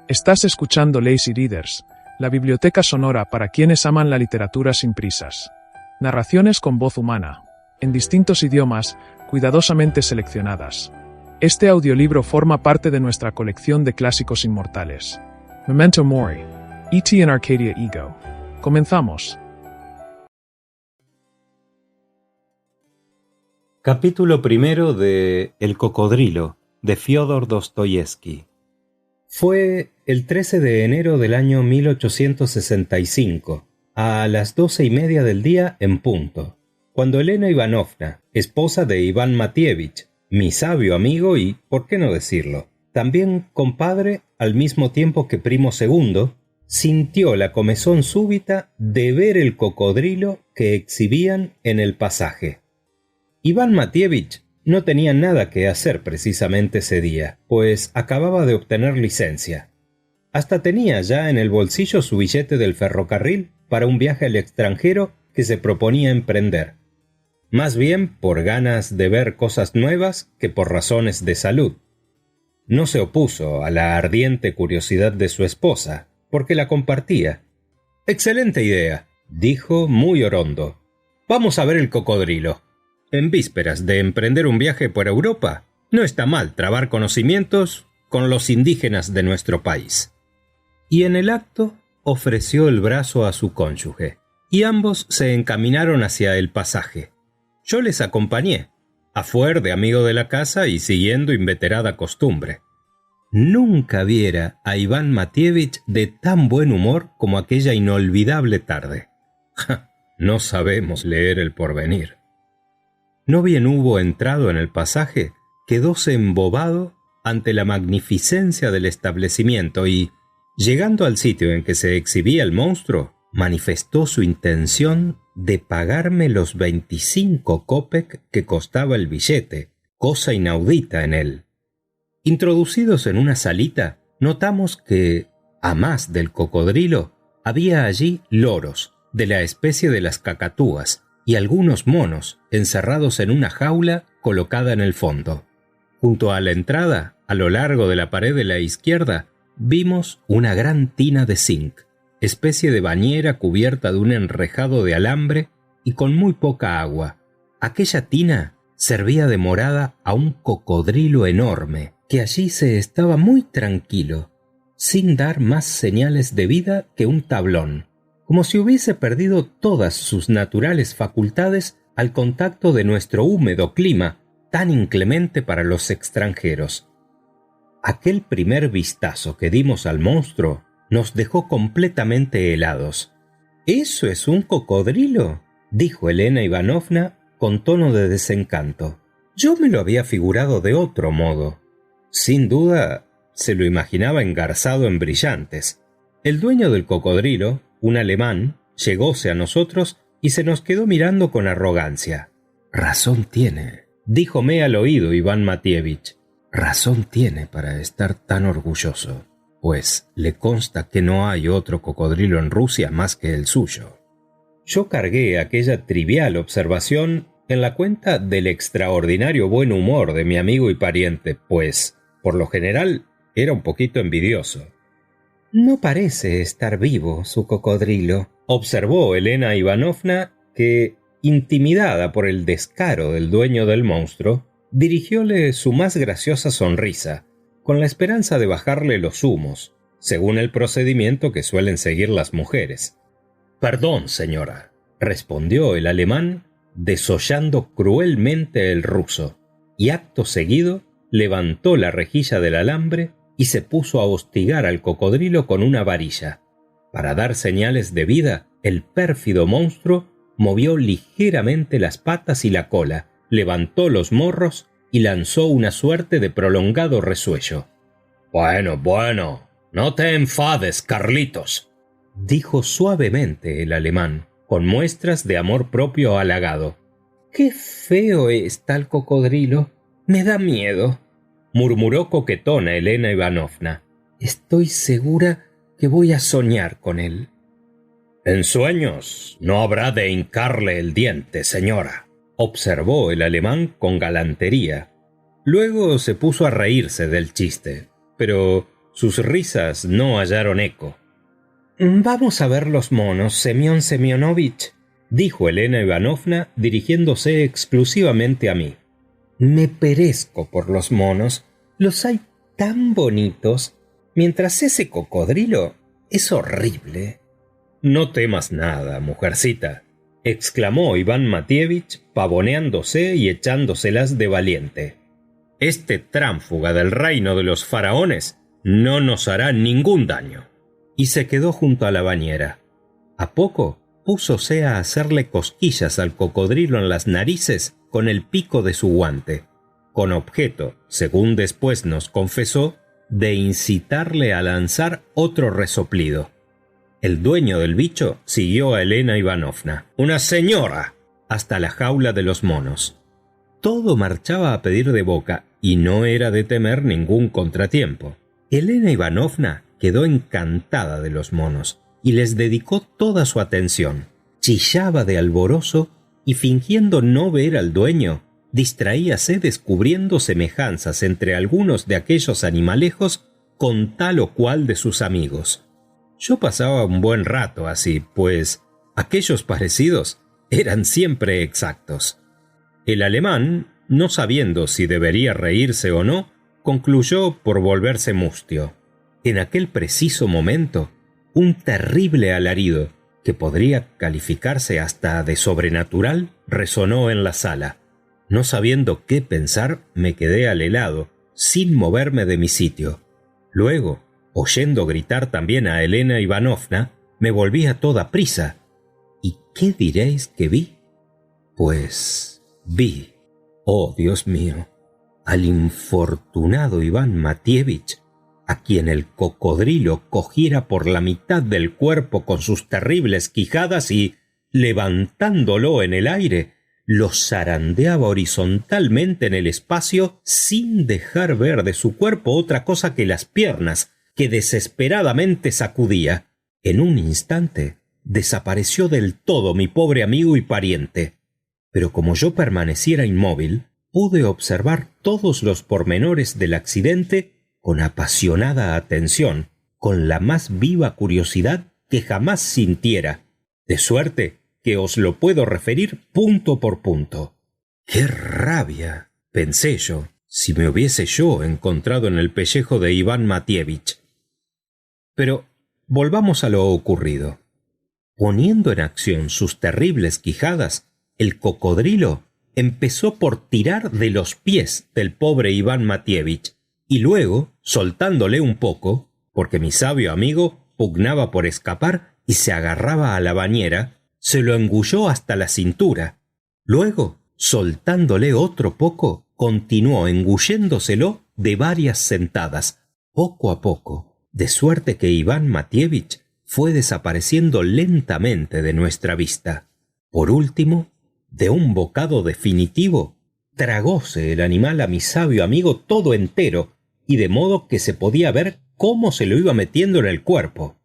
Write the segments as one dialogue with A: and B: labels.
A: Estás escuchando Lazy Readers, la biblioteca sonora para quienes aman la literatura sin prisas. Narraciones con voz humana, en distintos idiomas, cuidadosamente seleccionadas. Este audiolibro forma parte de nuestra colección de clásicos inmortales. Memento Mori, E.T. in Arcadia Ego. Comenzamos.
B: Capítulo primero de El cocodrilo, de Fyodor Dostoyevsky. Fue el 13 de enero del año 1865, a las 12:30 del día en punto, cuando Elena Ivanovna, esposa de Iván Matievich, mi sabio amigo y, por qué no decirlo, también compadre al mismo tiempo que primo segundo, sintió la comezón súbita de ver el cocodrilo que exhibían en el pasaje. Iván Matievich no tenía nada que hacer precisamente ese día, pues acababa de obtener licencia. Hasta tenía ya en el bolsillo su billete del ferrocarril para un viaje al extranjero que se proponía emprender. Más bien por ganas de ver cosas nuevas que por razones de salud. No se opuso a la ardiente curiosidad de su esposa, porque la compartía. «Excelente idea», dijo muy orondo. «Vamos a ver el cocodrilo. En vísperas de emprender un viaje por Europa, no está mal trabar conocimientos con los indígenas de nuestro país». Y en el acto ofreció el brazo a su cónyuge, y ambos se encaminaron hacia el pasaje. Yo les acompañé, a fuer de amigo de la casa y siguiendo inveterada costumbre. Nunca viera a Iván Matievich de tan buen humor como aquella inolvidable tarde. No sabemos leer el porvenir. No bien hubo entrado en el pasaje, quedóse embobado ante la magnificencia del establecimiento y, llegando al sitio en que se exhibía el monstruo, manifestó su intención de pagarme los 25 kopek que costaba el billete, cosa inaudita en él. Introducidos en una salita, notamos que, a más del cocodrilo, había allí loros, de la especie de las cacatúas, y algunos monos encerrados en una jaula colocada en el fondo. Junto a la entrada, a lo largo de la pared de la izquierda, vimos una gran tina de zinc, especie de bañera cubierta de un enrejado de alambre y con muy poca agua. Aquella tina servía de morada a un cocodrilo enorme, que allí se estaba muy tranquilo, sin dar más señales de vida que un tablón, como si hubiese perdido todas sus naturales facultades al contacto de nuestro húmedo clima, tan inclemente para los extranjeros. Aquel primer vistazo que dimos al monstruo nos dejó completamente helados. «¿Eso es un cocodrilo?», dijo Elena Ivanovna con tono de desencanto. Yo me lo había figurado de otro modo. Sin duda, se lo imaginaba engarzado en brillantes. El dueño del cocodrilo, un alemán, llegóse a nosotros y se nos quedó mirando con arrogancia. «Razón tiene», díjome al oído Iván Matievich. «Razón tiene para estar tan orgulloso, pues le consta que no hay otro cocodrilo en Rusia más que el suyo». Yo cargué aquella trivial observación en la cuenta del extraordinario buen humor de mi amigo y pariente, pues, por lo general, era un poquito envidioso. «No parece estar vivo su cocodrilo», observó Elena Ivanovna, que, intimidada por el descaro del dueño del monstruo, dirigióle su más graciosa sonrisa, con la esperanza de bajarle los humos, según el procedimiento que suelen seguir las mujeres. «Perdón, señora», respondió el alemán, desollando cruelmente el ruso, y acto seguido levantó la rejilla del alambre y se puso a hostigar al cocodrilo con una varilla. Para dar señales de vida, el pérfido monstruo movió ligeramente las patas y la cola, levantó los morros y lanzó una suerte de prolongado resuello. Bueno, no te enfades, Carlitos», dijo suavemente el alemán, con muestras de amor propio halagado. «Qué feo está el cocodrilo, me da miedo», murmuró coquetona Elena Ivanovna. «Estoy segura que voy a soñar con él». «En sueños no habrá de hincarle el diente, señora», observó el alemán con galantería. Luego se puso a reírse del chiste, pero sus risas no hallaron eco. «Vamos a ver los monos, Semyon Semyonovich», dijo Elena Ivanovna dirigiéndose exclusivamente a mí. «Me perezco por los monos, los hay tan bonitos, mientras ese cocodrilo es horrible». «No temas nada, mujercita», exclamó Iván Matievich, pavoneándose y echándoselas de valiente. «Este tránfuga del reino de los faraones no nos hará ningún daño». Y se quedó junto a la bañera. A poco púsose a hacerle cosquillas al cocodrilo en las narices con el pico de su guante, con objeto, según después nos confesó, de incitarle a lanzar otro resoplido. El dueño del bicho siguió a Elena Ivanovna, una señora, hasta la jaula de los monos. Todo marchaba a pedir de boca y no era de temer ningún contratiempo. Elena Ivanovna quedó encantada de los monos y les dedicó toda su atención. Chillaba de alborozo y, fingiendo no ver al dueño, distraíase descubriendo semejanzas entre algunos de aquellos animalejos con tal o cual de sus amigos. Yo pasaba un buen rato así, pues aquellos parecidos eran siempre exactos. El alemán, no sabiendo si debería reírse o no, concluyó por volverse mustio. En aquel preciso momento, un terrible alarido, que podría calificarse hasta de sobrenatural, resonó en la sala. No sabiendo qué pensar, me quedé al helado, sin moverme de mi sitio. Luego, oyendo gritar también a Elena Ivanovna, me volví a toda prisa. ¿Y qué diréis que vi? Pues vi, oh Dios mío, al infortunado Iván Matievich, a quien el cocodrilo cogiera por la mitad del cuerpo con sus terribles quijadas y, levantándolo en el aire, lo zarandeaba horizontalmente en el espacio sin dejar ver de su cuerpo otra cosa que las piernas, que desesperadamente sacudía. En un instante desapareció del todo mi pobre amigo y pariente. Pero como yo permaneciera inmóvil, pude observar todos los pormenores del accidente con apasionada atención, con la más viva curiosidad que jamás sintiera, de suerte que os lo puedo referir punto por punto. ¡Qué rabia!, pensé yo, si me hubiese yo encontrado en el pellejo de Iván Matievich. Pero volvamos a lo ocurrido. Poniendo en acción sus terribles quijadas, el cocodrilo empezó por tirar de los pies del pobre Iván Matievich, y luego, soltándole un poco, porque mi sabio amigo pugnaba por escapar y se agarraba a la bañera, se lo engulló hasta la cintura. Luego, soltándole otro poco, continuó engulléndoselo de varias sentadas, poco a poco, de suerte que Iván Matievich fue desapareciendo lentamente de nuestra vista. Por último, de un bocado definitivo, tragóse el animal a mi sabio amigo todo entero, y de modo que se podía ver cómo se lo iba metiendo en el cuerpo.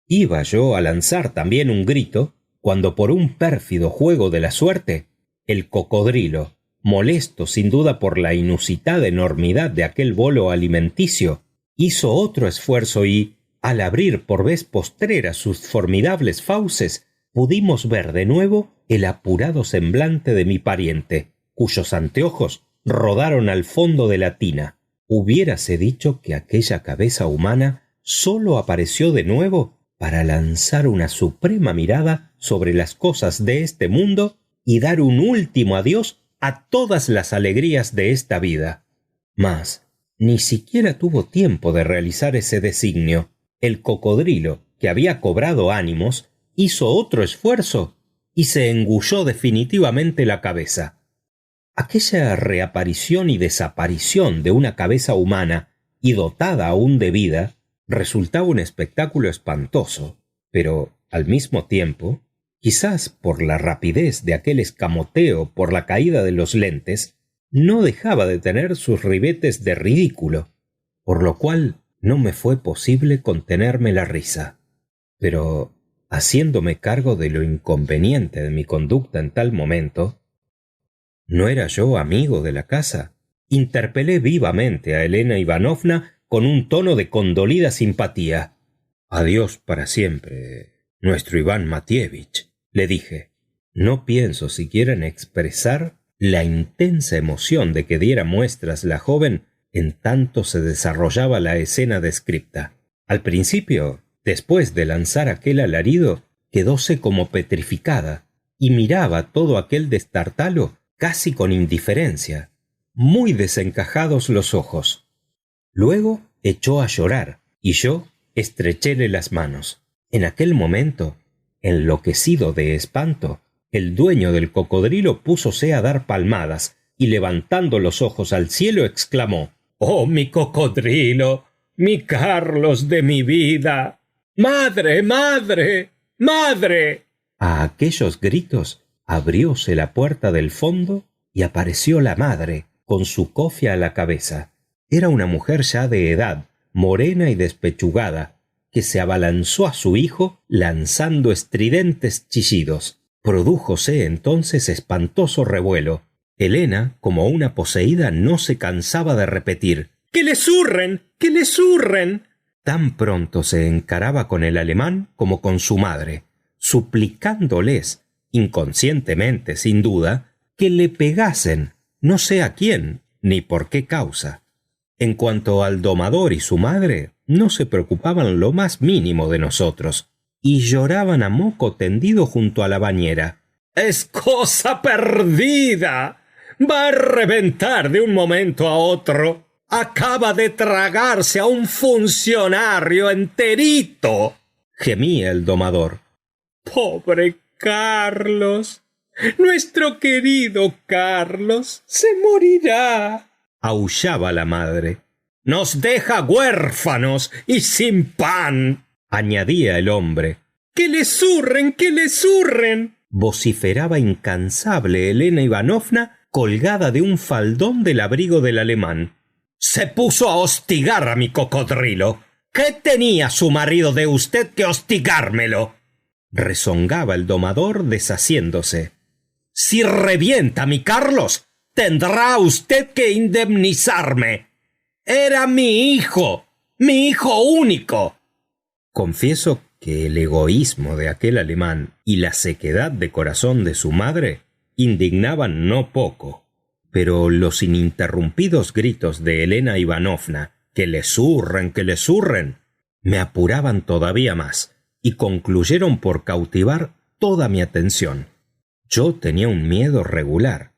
B: Iba yo a lanzar también un grito, cuando por un pérfido juego de la suerte, el cocodrilo, molesto sin duda por la inusitada enormidad de aquel bolo alimenticio, hizo otro esfuerzo y, al abrir por vez postrera sus formidables fauces, pudimos ver de nuevo el apurado semblante de mi pariente, cuyos anteojos rodaron al fondo de la tina. Hubiérase dicho que aquella cabeza humana sólo apareció de nuevo para lanzar una suprema mirada sobre las cosas de este mundo y dar un último adiós a todas las alegrías de esta vida. Mas ni siquiera tuvo tiempo de realizar ese designio. El cocodrilo, que había cobrado ánimos, hizo otro esfuerzo y se engulló definitivamente la cabeza. Aquella reaparición y desaparición de una cabeza humana y dotada aún de vida resultaba un espectáculo espantoso, pero al mismo tiempo, quizás por la rapidez de aquel escamoteo por la caída de los lentes, no dejaba de tener sus ribetes de ridículo, por lo cual no me fue posible contenerme la risa. Pero, haciéndome cargo de lo inconveniente de mi conducta en tal momento, ¿no era yo amigo de la casa? Interpelé vivamente a Elena Ivanovna con un tono de condolida simpatía. «Adiós para siempre, nuestro Iván Matievich», le dije. No pienso siquiera en expresar la intensa emoción de que diera muestras la joven en tanto se desarrollaba la escena descripta. Al principio, después de lanzar aquel alarido, quedóse como petrificada y miraba todo aquel destartalo casi con indiferencia, muy desencajados los ojos. Luego echó a llorar y yo estrechéle las manos. En aquel momento, enloquecido de espanto, el dueño del cocodrilo púsose a dar palmadas y levantando los ojos al cielo exclamó: «¡Oh, mi cocodrilo! ¡Mi Carlos de mi vida! ¡Madre, madre, madre!». A aquellos gritos abrióse la puerta del fondo y apareció la madre, con su cofia a la cabeza. Era una mujer ya de edad, morena y despechugada, que se abalanzó a su hijo lanzando estridentes chillidos. Prodújose entonces espantoso revuelo. Elena, como una poseída, no se cansaba de repetir: «¡Que le zurren! ¡Que le zurren!». Tan pronto se encaraba con el alemán como con su madre, suplicándoles, inconscientemente sin duda, que le pegasen, no sé a quién ni por qué causa. En cuanto al domador y su madre, no se preocupaban lo más mínimo de nosotros, y lloraban a moco tendido junto a la bañera. «¡Es cosa perdida! Va a reventar de un momento a otro. Acaba de tragarse a un funcionario enterito», gemía el domador. «Pobre Carlos, nuestro querido Carlos, se morirá», aullaba la madre. «Nos deja huérfanos y sin pan», añadía el hombre. «¡Que le zurren, que le zurren!», vociferaba incansable Elena Ivanovna, colgada de un faldón del abrigo del alemán. «Se puso a hostigar a mi cocodrilo. ¿Qué tenía su marido de usted que hostigármelo?», rezongaba el domador deshaciéndose. «Si revienta mi Carlos, tendrá usted que indemnizarme. Era mi hijo único». Confieso que el egoísmo de aquel alemán y la sequedad de corazón de su madre indignaban no poco, pero los ininterrumpidos gritos de Elena Ivanovna, «que le zurren», me apuraban todavía más y concluyeron por cautivar toda mi atención. Yo tenía un miedo regular,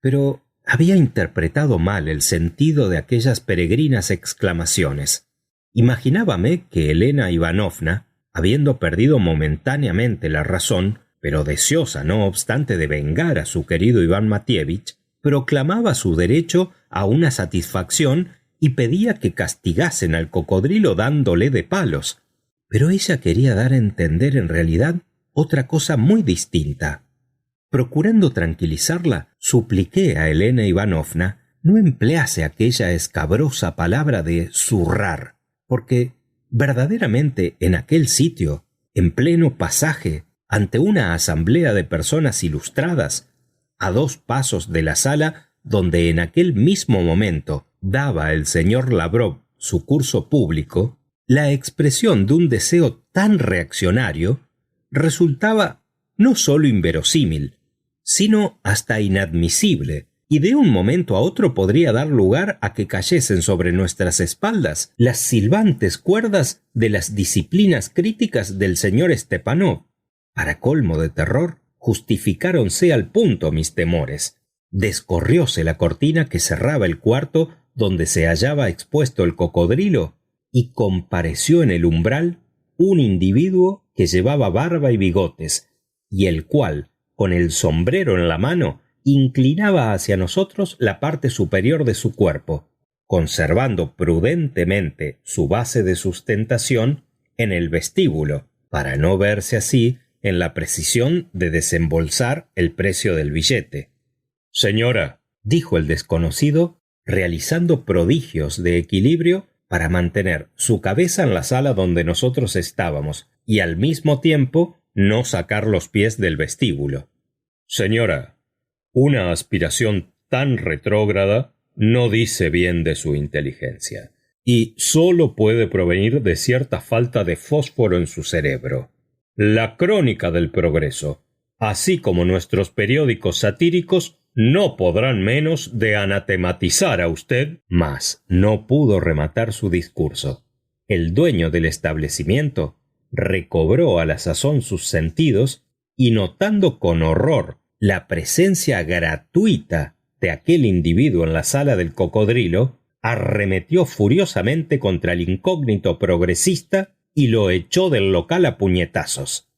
B: pero había interpretado mal el sentido de aquellas peregrinas exclamaciones. Imaginábame que Elena Ivanovna, habiendo perdido momentáneamente la razón, pero deseosa no obstante de vengar a su querido Iván Matievich, proclamaba su derecho a una satisfacción y pedía que castigasen al cocodrilo dándole de palos. Pero ella quería dar a entender en realidad otra cosa muy distinta. Procurando tranquilizarla, supliqué a Elena Ivanovna no emplease aquella escabrosa palabra de zurrar, porque verdaderamente en aquel sitio, en pleno pasaje, ante una asamblea de personas ilustradas, a 2 pasos de la sala donde en aquel mismo momento daba el señor Lavrov su curso público, la expresión de un deseo tan reaccionario resultaba no sólo inverosímil, sino hasta inadmisible, y de un momento a otro podría dar lugar a que cayesen sobre nuestras espaldas las silbantes cuerdas de las disciplinas críticas del señor Stepanov. Para colmo de terror, justificáronse al punto mis temores. Descorrióse la cortina que cerraba el cuarto donde se hallaba expuesto el cocodrilo y compareció en el umbral un individuo que llevaba barba y bigotes, y el cual, con el sombrero en la mano, inclinaba hacia nosotros la parte superior de su cuerpo, conservando prudentemente su base de sustentación en el vestíbulo, para no verse así en la precisión de desembolsar el precio del billete. «Señora», dijo el desconocido, realizando prodigios de equilibrio para mantener su cabeza en la sala donde nosotros estábamos y al mismo tiempo no sacar los pies del vestíbulo. «Señora, una aspiración tan retrógrada no dice bien de su inteligencia, y solo puede provenir de cierta falta de fósforo en su cerebro. La Crónica del Progreso, así como nuestros periódicos satíricos, no podrán menos de anatematizar a usted, mas no pudo rematar su discurso. El dueño del establecimiento recobró a la sazón sus sentidos y, notando con horror la presencia gratuita de aquel individuo en la sala del Cocodrilo, arremetió furiosamente contra el incógnito progresista y lo echó del local a puñetazos.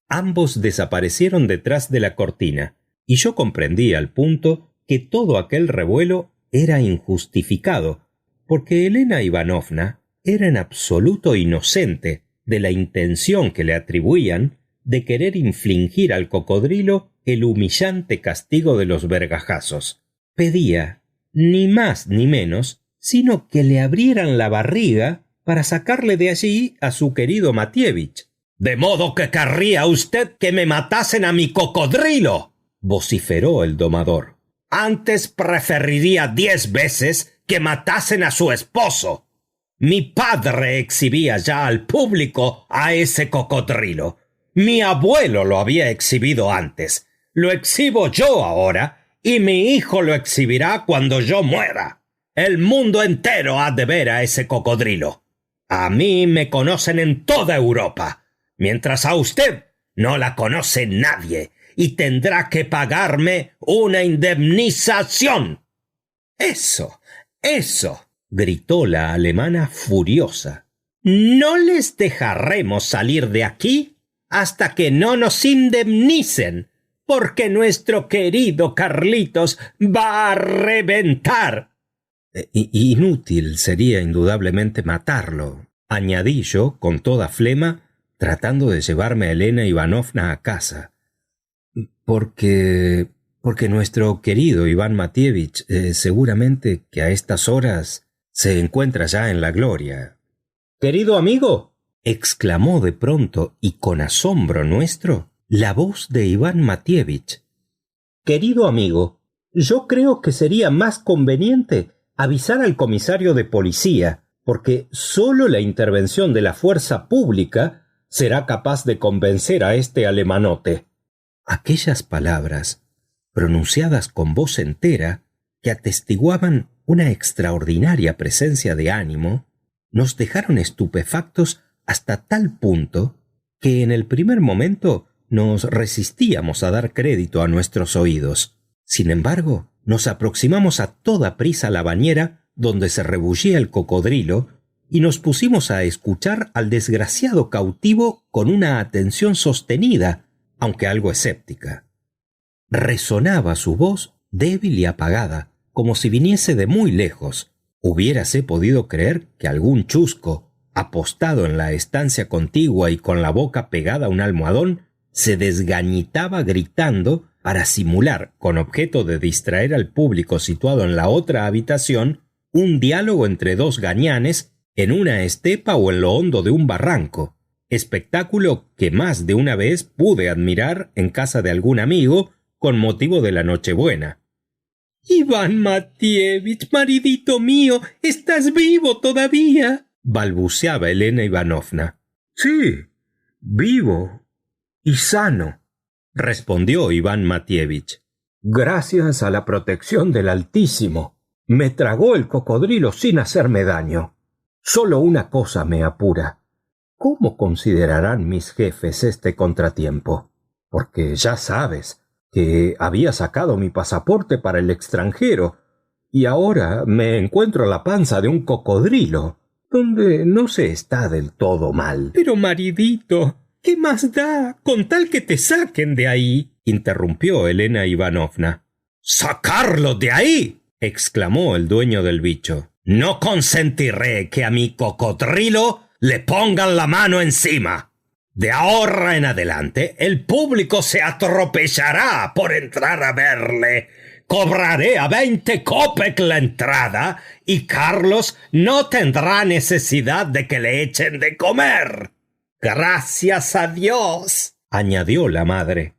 B: Ambos desaparecieron detrás de la cortina, y yo comprendí al punto que todo aquel revuelo era injustificado, porque Elena Ivanovna era en absoluto inocente de la intención que le atribuían de querer infligir al Cocodrilo el humillante castigo de los vergajazos. Pedía, ni más ni menos, sino que le abrieran la barriga para sacarle de allí a su querido Matievich. «¿De modo que querría usted que me matasen a mi Cocodrilo?», vociferó el domador. «Antes preferiría 10 veces que matasen a su esposo. Mi padre exhibía ya al público a ese Cocodrilo. Mi abuelo lo había exhibido antes. Lo exhibo yo ahora y mi hijo lo exhibirá cuando yo muera. El mundo entero ha de ver a ese Cocodrilo. A mí me conocen en toda Europa, mientras a usted no la conoce nadie y tendrá que pagarme una indemnización». «Eso, gritó la alemana furiosa. «No les dejaremos salir de aquí hasta que no nos indemnicen, porque nuestro querido Carlitos va a reventar». «Inútil sería indudablemente matarlo», añadí yo con toda flema, tratando de llevarme a Elena Ivanovna a casa. Porque nuestro querido Iván Matievich seguramente que a estas horas se encuentra ya en la gloria». «¿Querido amigo?», exclamó de pronto y con asombro nuestro la voz de Iván Matievich. «Querido amigo, yo creo que sería más conveniente avisar al comisario de policía, porque sólo la intervención de la fuerza pública será capaz de convencer a este alemanote». Aquellas palabras, pronunciadas con voz entera, que atestiguaban una extraordinaria presencia de ánimo, nos dejaron estupefactos hasta tal punto que en el primer momento nos resistíamos a dar crédito a nuestros oídos. Sin embargo, nos aproximamos a toda prisa a la bañera donde se rebullía el Cocodrilo y nos pusimos a escuchar al desgraciado cautivo con una atención sostenida, aunque algo escéptica. Resonaba su voz débil y apagada, como si viniese de muy lejos. Hubiérase podido creer que algún chusco, apostado en la estancia contigua y con la boca pegada a un almohadón, se desgañitaba gritando para simular, con objeto de distraer al público situado en la otra habitación, un diálogo entre dos gañanes en una estepa o en lo hondo de un barranco, espectáculo que más de una vez pude admirar en casa de algún amigo con motivo de la Nochebuena. «Iván Matievich, maridito mío, ¿estás vivo todavía?», balbuceaba Elena Ivanovna. «Sí, vivo y sano», respondió Iván Matievich. «Gracias a la protección del Altísimo. Me tragó el Cocodrilo sin hacerme daño. Solo una cosa me apura. ¿Cómo considerarán mis jefes este contratiempo? Porque ya sabes que había sacado mi pasaporte para el extranjero y ahora me encuentro a la panza de un cocodrilo, donde no se está del todo mal». «Pero, maridito, ¿qué más da con tal que te saquen de ahí?», interrumpió Elena Ivanovna. «¿Sacarlo de ahí?», exclamó el dueño del bicho. «No consentiré que a mi cocodrilo le pongan la mano encima. De ahora en adelante el público se atropellará por entrar a verle. Cobraré a 20 kopek la entrada y Carlos no tendrá necesidad de que le echen de comer. Gracias a Dios», añadió la madre.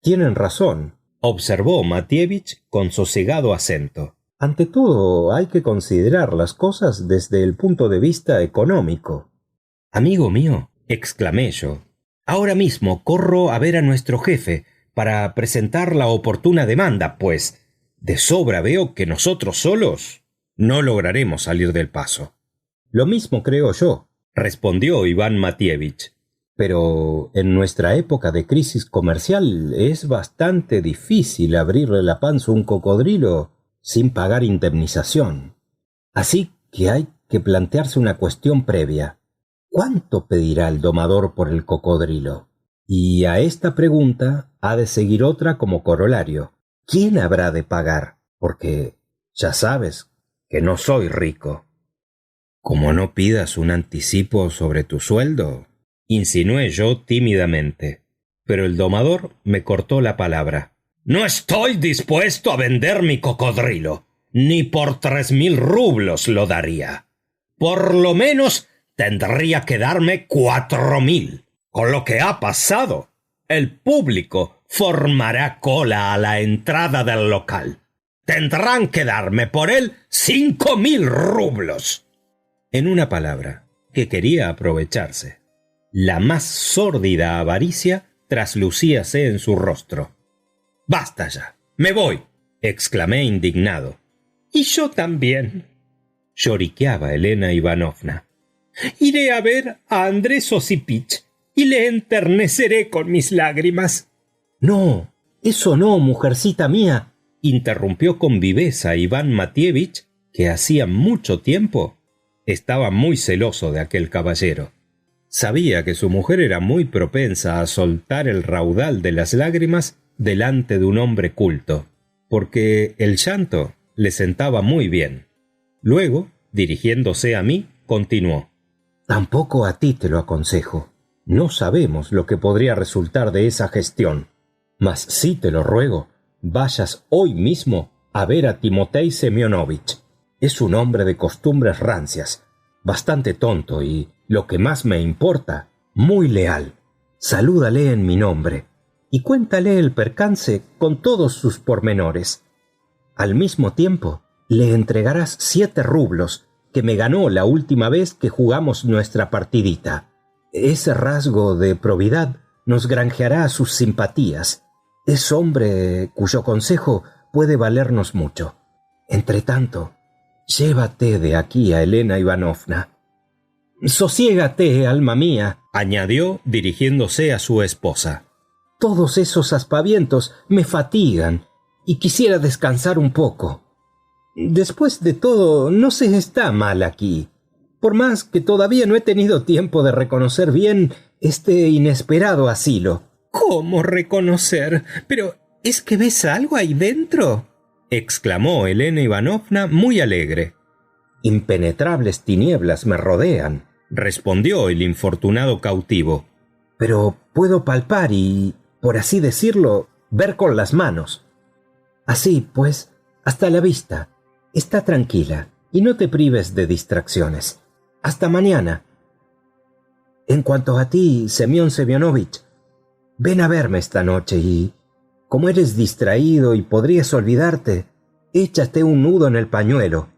B: «Tienen razón», observó Matievich con sosegado acento. Ante todo, hay que considerar las cosas desde el punto de vista económico. Amigo mío, exclamé yo, ahora mismo corro a ver a nuestro jefe para presentar la oportuna demanda, pues de sobra veo que nosotros solos no lograremos salir del paso. Lo mismo creo yo, respondió Iván Matievich. Pero en nuestra época de crisis comercial es bastante difícil abrirle la panza a un cocodrilo sin pagar indemnización. Así que hay que plantearse una cuestión previa. ¿Cuánto pedirá el domador por el cocodrilo? Y a esta pregunta ha de seguir otra como corolario. ¿Quién habrá de pagar? Porque ya sabes que no soy rico. Como no pidas un anticipo sobre tu sueldo, insinué yo tímidamente. Pero el domador me cortó la palabra. No estoy dispuesto a vender mi cocodrilo. Ni por 3.000 rublos lo daría. Por lo menos tendría que darme 4.000. Con lo que ha pasado, el público formará cola a la entrada del local. Tendrán que darme por él 5.000 rublos. En una palabra, que quería aprovecharse. La más sórdida avaricia traslucíase en su rostro. «Basta ya, me voy», exclamé indignado. «Y yo también», lloriqueaba Elena Ivanovna. «Iré a ver a Andrés Osipich y le enterneceré con mis lágrimas». «No, eso no, mujercita mía», interrumpió con viveza Iván Matievich, que hacía mucho tiempo estaba muy celoso de aquel caballero. Sabía que su mujer era muy propensa a soltar el raudal de las lágrimas delante de un hombre culto, porque el llanto le sentaba muy bien. Luego, dirigiéndose a mí, continuó. «Tampoco a ti te lo aconsejo. No sabemos lo que podría resultar de esa gestión. Mas sí te lo ruego, vayas hoy mismo a ver a Timotei Semyonovich. Es un hombre de costumbres rancias, bastante tonto y, lo que más me importa, muy leal. Salúdale en mi nombre y cuéntale el percance con todos sus pormenores. Al mismo tiempo, le entregarás 7 rublos que me ganó la última vez que jugamos nuestra partidita. Ese rasgo de probidad nos granjeará sus simpatías. Es hombre cuyo consejo puede valernos mucho. Entretanto, llévate de aquí a Elena Ivanovna. Sosiégate, alma mía», añadió dirigiéndose a su esposa. «Todos esos aspavientos me fatigan y quisiera descansar un poco. Después de todo, no se está mal aquí, por más que todavía no he tenido tiempo de reconocer bien este inesperado asilo». «¿Cómo reconocer? Pero ¿es que ves algo ahí dentro?», exclamó Elena Ivanovna muy alegre. «Impenetrables tinieblas me rodean», respondió el infortunado cautivo. «Pero puedo palpar y, por así decirlo, ver con las manos. Así, pues, hasta la vista. Está tranquila y no te prives de distracciones. Hasta mañana. En cuanto a ti, Semyon Semyonovich, ven a verme esta noche y, como eres distraído y podrías olvidarte, échate un nudo en el pañuelo».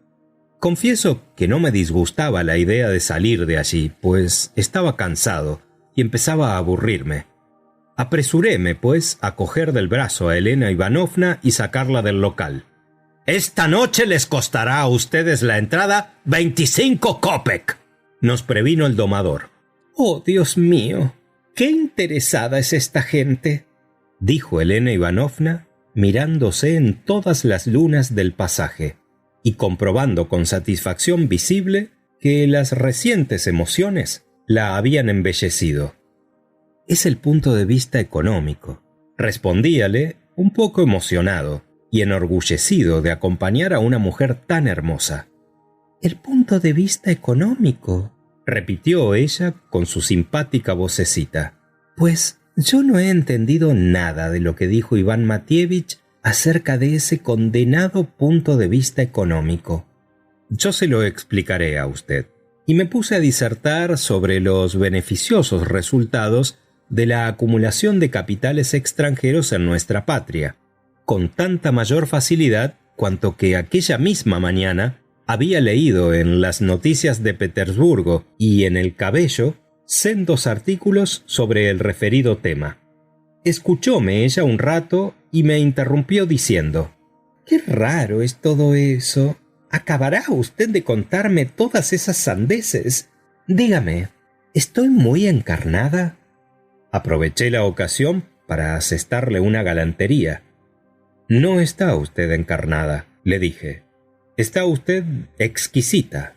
B: Confieso que no me disgustaba la idea de salir de allí, pues estaba cansado y empezaba a aburrirme. Apresuréme, pues, a coger del brazo a Elena Ivanovna y sacarla del local. «Esta noche les costará a ustedes la entrada 25 kopek», nos previno el domador. «Oh, Dios mío, qué interesada es esta gente», dijo Elena Ivanovna, mirándose en todas las lunas del pasaje y comprobando con satisfacción visible que las recientes emociones la habían embellecido. «Es el punto de vista económico», respondíale un poco emocionado y enorgullecido de acompañar a una mujer tan hermosa. «¿El punto de vista económico?», repitió ella con su simpática vocecita. «Pues yo no he entendido nada de lo que dijo Iván Matievich acerca de ese condenado punto de vista económico». «Yo se lo explicaré a usted», y me puse a disertar sobre los beneficiosos resultados de la acumulación de capitales extranjeros en nuestra patria, con tanta mayor facilidad cuanto que aquella misma mañana había leído en las noticias de Petersburgo y en El Cabello sendos artículos sobre el referido tema. Escuchóme ella un rato y me interrumpió diciendo: «Qué raro es todo eso. ¿Acabará usted de contarme todas esas sandeces? Dígame, ¿estoy muy encarnada?» Aproveché la ocasión para asestarle una galantería. «No está usted encarnada», le dije. «Está usted exquisita».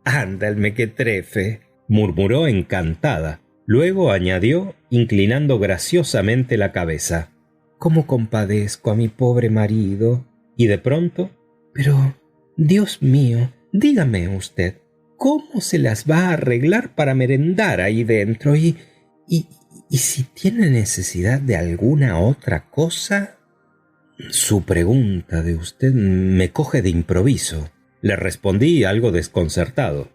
B: «Anda el mequetrefe», murmuró encantada. Luego añadió, inclinando graciosamente la cabeza: «Cómo compadezco a mi pobre marido». Y de pronto: «Pero, Dios mío, dígame usted, ¿cómo se las va a arreglar para merendar ahí dentro? Y si tiene necesidad de alguna otra cosa?» «Su pregunta de usted me coge de improviso», le respondí algo desconcertado.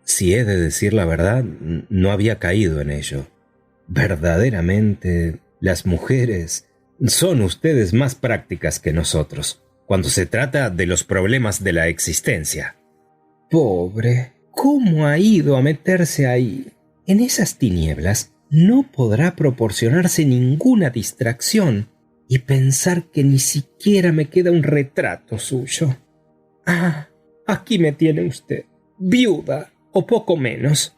B: Si he de decir la verdad, no había caído en ello. Verdaderamente, las mujeres son ustedes más prácticas que nosotros cuando se trata de los problemas de la existencia. «Pobre, ¿cómo ha ido a meterse ahí? En esas tinieblas no podrá proporcionarse ninguna distracción. Y pensar que ni siquiera me queda un retrato suyo. Ah, aquí me tiene usted, viuda, o poco menos».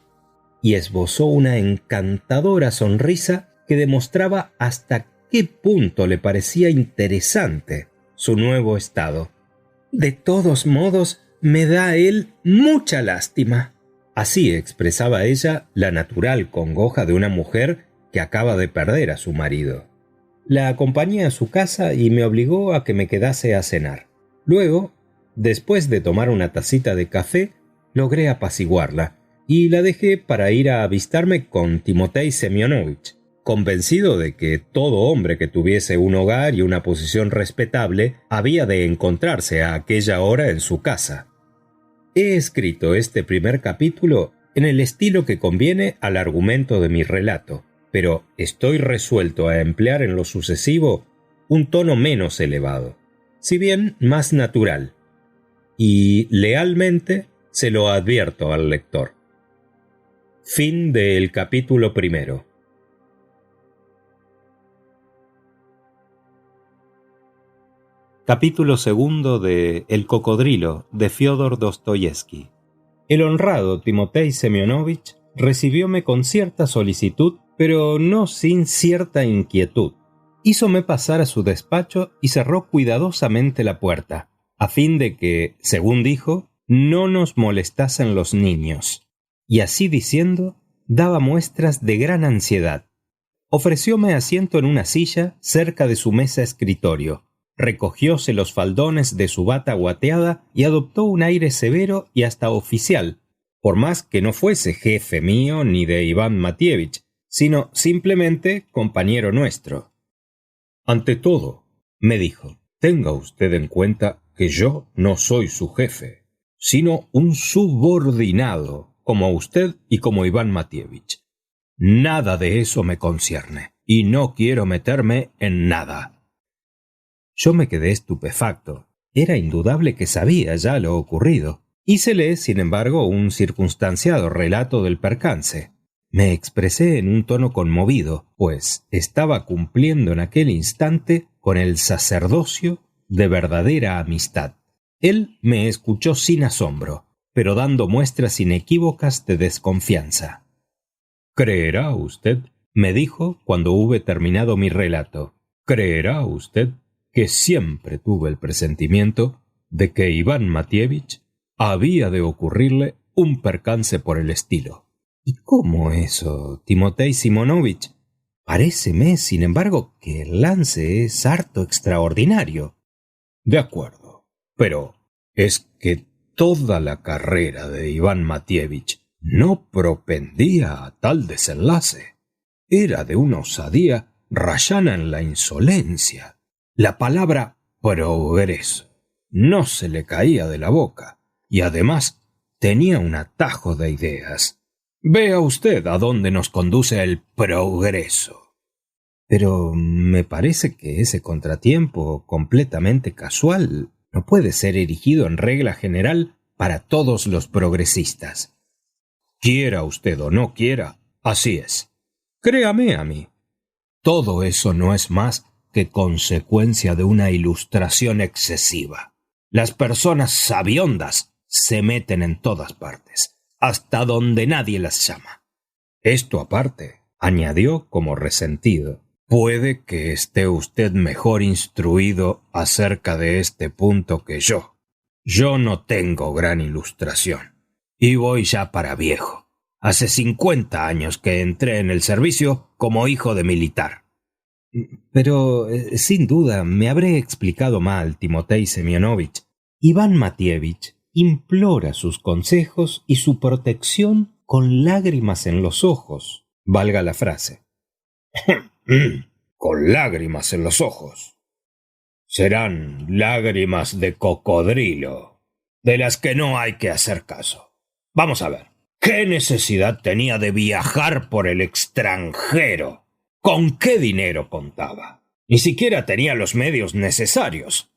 B: Y esbozó una encantadora sonrisa que demostraba hasta qué punto le parecía interesante su nuevo estado. «De todos modos, me da él mucha lástima». Así expresaba ella la natural congoja de una mujer que acaba de perder a su marido. La acompañé a su casa y me obligó a que me quedase a cenar. Luego, después de tomar una tacita de café, logré apaciguarla y la dejé para ir a avistarme con Timotei Semyonovich, convencido de que todo hombre que tuviese un hogar y una posición respetable había de encontrarse a aquella hora en su casa. He escrito este primer capítulo en el estilo que conviene al argumento de mi relato, pero estoy resuelto a emplear en lo sucesivo un tono menos elevado, si bien más natural, y lealmente se lo advierto al lector. Fin del capítulo primero. Capítulo segundo de El cocodrilo de Fyodor Dostoyevsky. El honrado Timotei Semyonovich recibióme con cierta solicitud, pero no sin cierta inquietud. Hízome pasar a su despacho y cerró cuidadosamente la puerta, a fin de que, según dijo, no nos molestasen los niños. Y así diciendo, daba muestras de gran ansiedad. Ofrecióme asiento en una silla cerca de su mesa escritorio, recogióse los faldones de su bata guateada y adoptó un aire severo y hasta oficial, por más que no fuese jefe mío ni de Iván Matievich, sino simplemente compañero nuestro. «Ante todo», me dijo, «tenga usted en cuenta que yo no soy su jefe, sino un subordinado, como usted y como Iván Matievich. Nada de eso me concierne, y no quiero meterme en nada». Yo me quedé estupefacto. Era indudable que sabía ya lo ocurrido. Hícele, sin embargo, un circunstanciado relato del percance. Me expresé en un tono conmovido, pues estaba cumpliendo en aquel instante con el sacerdocio de verdadera amistad. Él me escuchó sin asombro, pero dando muestras inequívocas de desconfianza. «¿Creerá usted?», me dijo cuando hube terminado mi relato. «¿Creerá usted que siempre tuve el presentimiento de que Iván Matievich había de ocurrirle un percance por el estilo?» «¿Y cómo eso, Timotei Simonovich? Paréceme, sin embargo, que el lance es harto extraordinario». «De acuerdo, pero es que toda la carrera de Iván Matievich no propendía a tal desenlace. Era de una osadía rayana en la insolencia. La palabra progreso no se le caía de la boca, y además tenía un atajo de ideas. Vea usted a dónde nos conduce el progreso». «Pero me parece que ese contratiempo completamente casual no puede ser erigido en regla general para todos los progresistas. Quiera usted o no quiera, así es. Créame a mí. Todo eso no es más que consecuencia de una ilustración excesiva. Las personas sabiondas se meten en todas partes, hasta donde nadie las llama. Esto aparte, añadió como resentido, puede que esté usted mejor instruido acerca de este punto que yo. Yo no tengo gran ilustración, y voy ya para viejo. Hace 50 años que entré en el servicio como hijo de militar. Pero, sin duda, me habré explicado mal, Timotei Semyonovich. Iván Matievich implora sus consejos y su protección con lágrimas en los ojos, valga la frase. Con lágrimas en los ojos. Serán lágrimas de cocodrilo, de las que no hay que hacer caso. Vamos a ver, ¿qué necesidad tenía de viajar por el extranjero? ¿Con qué dinero contaba? Ni siquiera tenía los medios necesarios.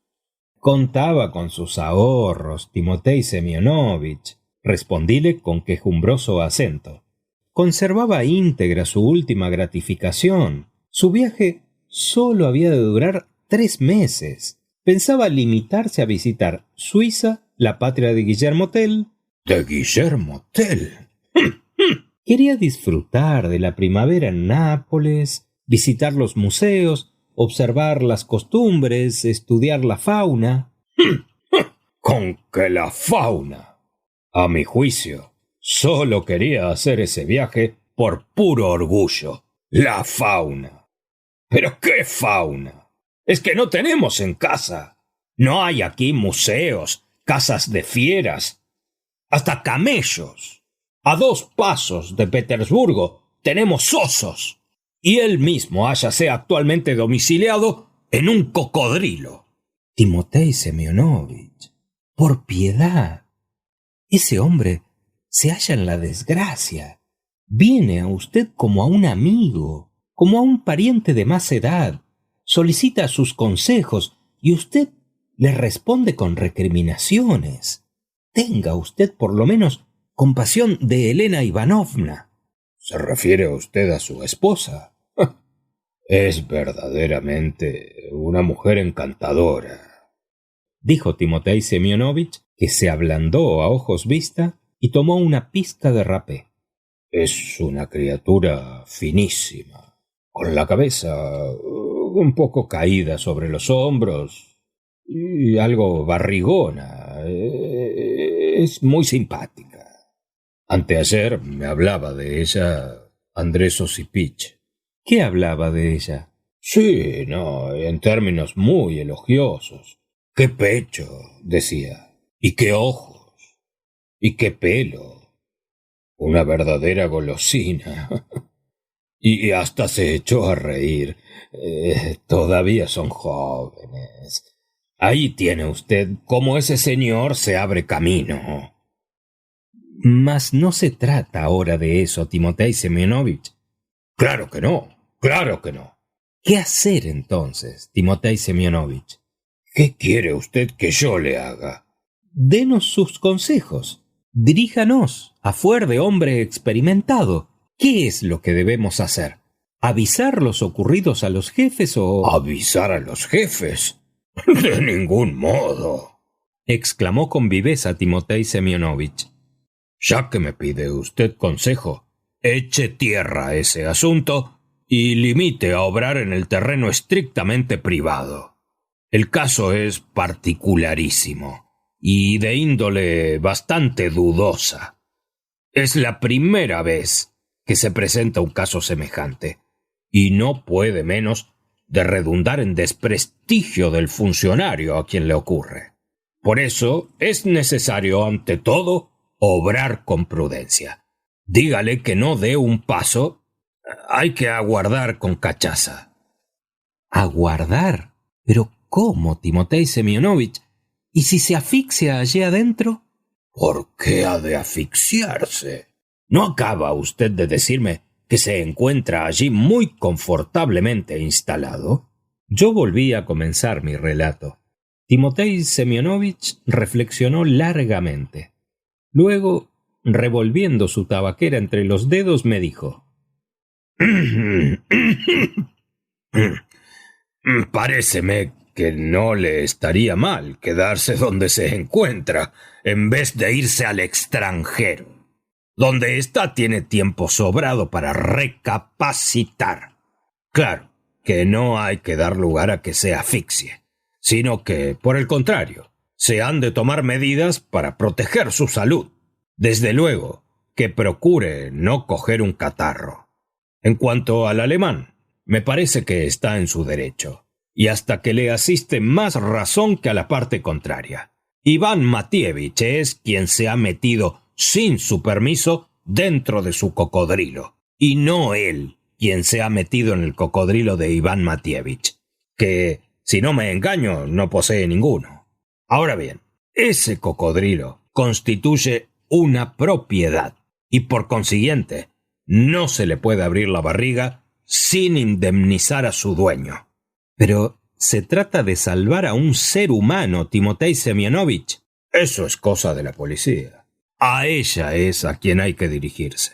B: Contaba con sus ahorros, Timotei Semyonovich, respondíle con quejumbroso acento. Conservaba íntegra su última gratificación. Su viaje solo había de durar 3 meses. Pensaba limitarse a visitar Suiza, la patria de Guillermo Tell. ¿De Guillermo Tell? Quería disfrutar de la primavera en Nápoles, visitar los museos, observar las costumbres, estudiar la fauna. ¿Con qué la fauna? A mi juicio, solo quería hacer ese viaje por puro orgullo. La fauna. ¿Pero qué fauna? Es que no tenemos en casa. No hay aquí museos, casas de fieras, hasta camellos. A 2 pasos de Petersburgo tenemos osos. Y él mismo hállase actualmente domiciliado en un cocodrilo. Timotei Semyonovich, por piedad. Ese hombre se halla en la desgracia. Viene a usted como a un amigo, como a un pariente de más edad. Solicita sus consejos y usted le responde con recriminaciones. Tenga usted por lo menos compasión de Elena Ivanovna. ¿Se refiere usted a su esposa? Es verdaderamente una mujer encantadora, dijo Timotei Semyonovich, que se ablandó a ojos vista y tomó una pizca de rapé. Es una criatura finísima, con la cabeza un poco caída sobre los hombros y algo barrigona. Es muy simpática. Anteayer me hablaba de ella Andrés Osipich. ¿Qué hablaba de ella? Sí, no, en términos muy elogiosos. ¡Qué pecho!, decía. ¡Y qué ojos! ¡Y qué pelo! Una verdadera golosina. Y hasta se echó a reír. Todavía son jóvenes. Ahí tiene usted cómo ese señor se abre camino. Mas no se trata ahora de eso, Timotei Semyonovich. Claro que no, claro que no. ¿Qué hacer entonces, Timotei Semyonovich? ¿Qué quiere usted que yo le haga? Denos sus consejos. Diríjanos, a fuer de hombre experimentado. ¿Qué es lo que debemos hacer? ¿Avisar los ocurridos a los jefes o...? ¿Avisar a los jefes? De ningún modo, exclamó con viveza Timotei Semyonovich. Ya que me pide usted consejo, eche tierra a ese asunto y limite a obrar en el terreno estrictamente privado. El caso es particularísimo y de índole bastante dudosa. Es la primera vez que se presenta un caso semejante y no puede menos de redundar en desprestigio del funcionario a quien le ocurre. Por eso es necesario, ante todo, obrar con prudencia. Dígale que no dé un paso. Hay que aguardar con cachaza. ¿Aguardar? ¿Pero cómo, Timotei Semyonovich? ¿Y si se asfixia allí adentro? ¿Por qué ha de asfixiarse? ¿No acaba usted de decirme que se encuentra allí muy confortablemente instalado? Yo volví a comenzar mi relato. Timotei Semyonovich reflexionó largamente. Luego, revolviendo su tabaquera entre los dedos, me dijo: Paréceme que no le estaría mal quedarse donde se encuentra en vez de irse al extranjero. Donde está tiene tiempo sobrado para recapacitar. Claro que no hay que dar lugar a que se asfixie, sino que, por el contrario, se han de tomar medidas para proteger su salud. Desde luego, que procure no coger un catarro. En cuanto al alemán, me parece que está en su derecho, y hasta que le asiste más razón que a la parte contraria. Iván Matievich es quien se ha metido sin su permiso dentro de su cocodrilo, y no él quien se ha metido en el cocodrilo de Iván Matievich, que, si no me engaño, no posee ninguno. Ahora bien, ese cocodrilo constituye una propiedad, y por consiguiente no se le puede abrir la barriga sin indemnizar a su dueño. Pero se trata de salvar a un ser humano, Timotei Semyonovich. Eso es cosa de la policía. A ella es a quien hay que dirigirse.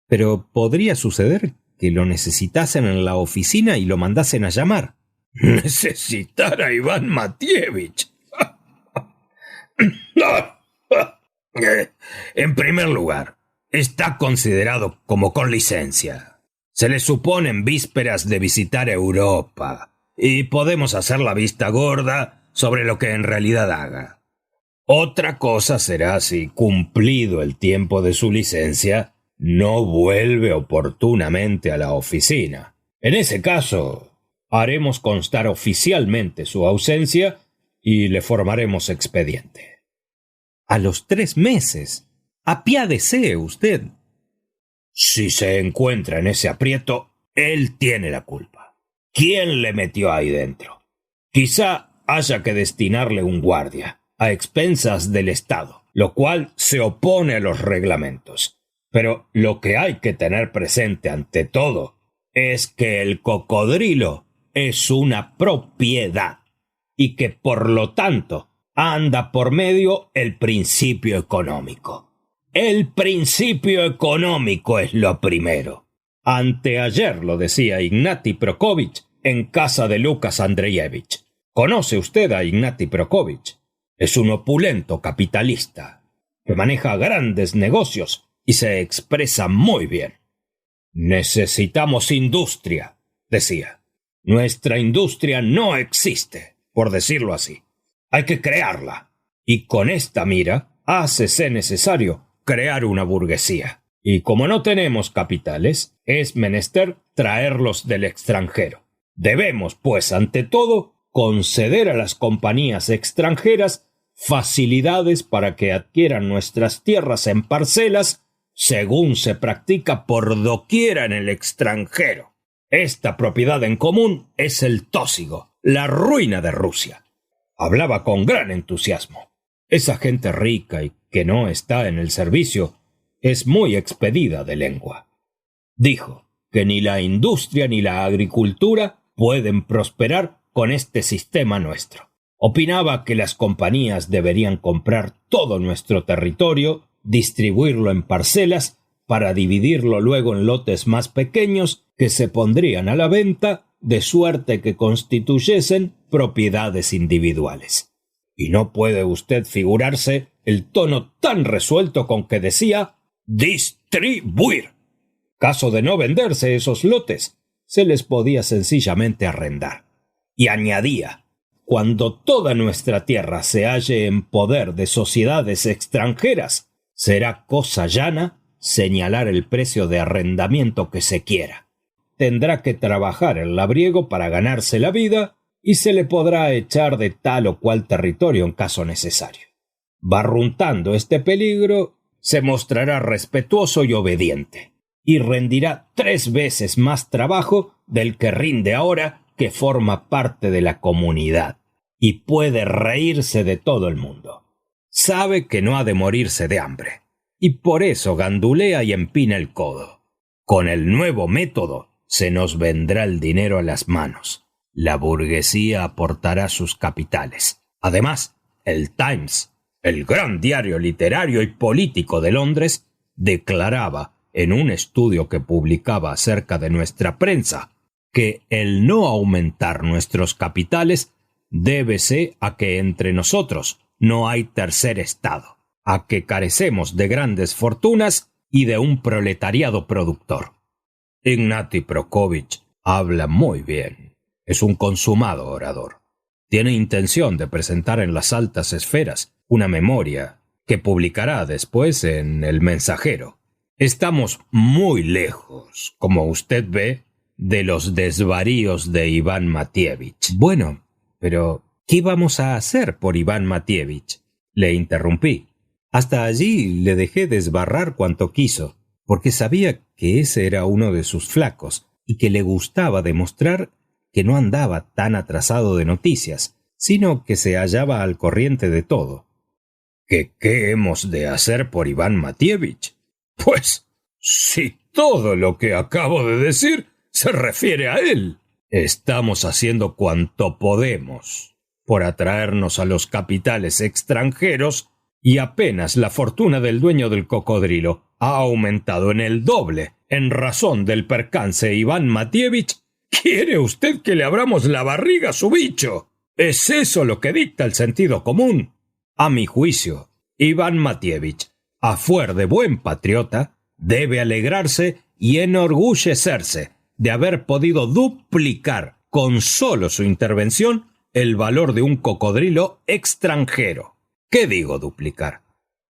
B: Pero podría suceder que lo necesitasen en la oficina y lo mandasen a llamar. ¿Necesitar a Iván Matievich? En primer lugar, está considerado como con licencia. Se le supone en vísperas de visitar Europa, y podemos hacer la vista gorda sobre lo que en realidad haga. Otra cosa será si, cumplido el tiempo de su licencia, no vuelve oportunamente a la oficina. En ese caso, haremos constar oficialmente su ausencia y le formaremos expediente. A los 3 meses. Apiádese usted. Si se encuentra en ese aprieto, él tiene la culpa. ¿Quién le metió ahí dentro? Quizá haya que destinarle un guardia, a expensas del Estado, lo cual se opone a los reglamentos. Pero lo que hay que tener presente ante todo es que el cocodrilo es una propiedad y que por lo tanto anda por medio el principio económico. El principio económico es lo primero. Anteayer lo decía Ignati Prokóvich en casa de Lucas Andreyevich. ¿Conoce usted a Ignati Prokóvich? Es un opulento capitalista que maneja grandes negocios y se expresa muy bien. Necesitamos industria, decía. Nuestra industria no existe, por decirlo así. Hay que crearla. Y con esta mira, hácese necesario crear una burguesía. Y como no tenemos capitales, es menester traerlos del extranjero. Debemos, pues, ante todo, conceder a las compañías extranjeras facilidades para que adquieran nuestras tierras en parcelas, según se practica por doquiera en el extranjero. Esta propiedad en común es el tósigo, la ruina de Rusia. Hablaba con gran entusiasmo. Esa gente rica y que no está en el servicio es muy expedida de lengua. Dijo que ni la industria ni la agricultura pueden prosperar con este sistema nuestro. Opinaba que las compañías deberían comprar todo nuestro territorio, distribuirlo en parcelas, para dividirlo luego en lotes más pequeños que se pondrían a la venta, de suerte que constituyesen propiedades individuales. Y no puede usted figurarse el tono tan resuelto con que decía distribuir. Caso de no venderse esos lotes, se les podía sencillamente arrendar. Y añadía: cuando toda nuestra tierra se halle en poder de sociedades extranjeras, será cosa llana señalar el precio de arrendamiento que se quiera. Tendrá que trabajar el labriego para ganarse la vida y se le podrá echar de tal o cual territorio en caso necesario. Barruntando este peligro, se mostrará respetuoso y obediente, y rendirá 3 veces más trabajo del que rinde ahora, que forma parte de la comunidad, y puede reírse de todo el mundo. Sabe que no ha de morirse de hambre, y por eso gandulea y empina el codo. Con el nuevo método se nos vendrá el dinero a las manos. La burguesía aportará sus capitales. Además, el Times, el gran diario literario y político de Londres, declaraba en un estudio que publicaba acerca de nuestra prensa que el no aumentar nuestros capitales débese a que entre nosotros no hay tercer estado, a que carecemos de grandes fortunas y de un proletariado productor. Ignati Prokófiev habla muy bien. Es un consumado orador. Tiene intención de presentar en las altas esferas una memoria que publicará después en El Mensajero. Estamos muy lejos, como usted ve, de los desvaríos de Iván Matievich. Bueno, pero ¿qué vamos a hacer por Iván Matievich? Le interrumpí. Hasta allí le dejé desbarrar cuanto quiso, porque sabía que ese era uno de sus flacos y que le gustaba demostrar que no andaba tan atrasado de noticias, sino que se hallaba al corriente de todo. ¿Qué hemos de hacer por Iván Matievich? Pues, si todo lo que acabo de decir se refiere a él. Estamos haciendo cuanto podemos por atraernos a los capitales extranjeros y apenas la fortuna del dueño del cocodrilo ha aumentado en el doble en razón del percance Iván Matievich. ¿Quiere usted que le abramos la barriga a su bicho? ¿Es eso lo que dicta el sentido común? A mi juicio, Iván Matievich, a fuer de buen patriota, debe alegrarse y enorgullecerse de haber podido duplicar con solo su intervención el valor de un cocodrilo extranjero. ¿Qué digo duplicar?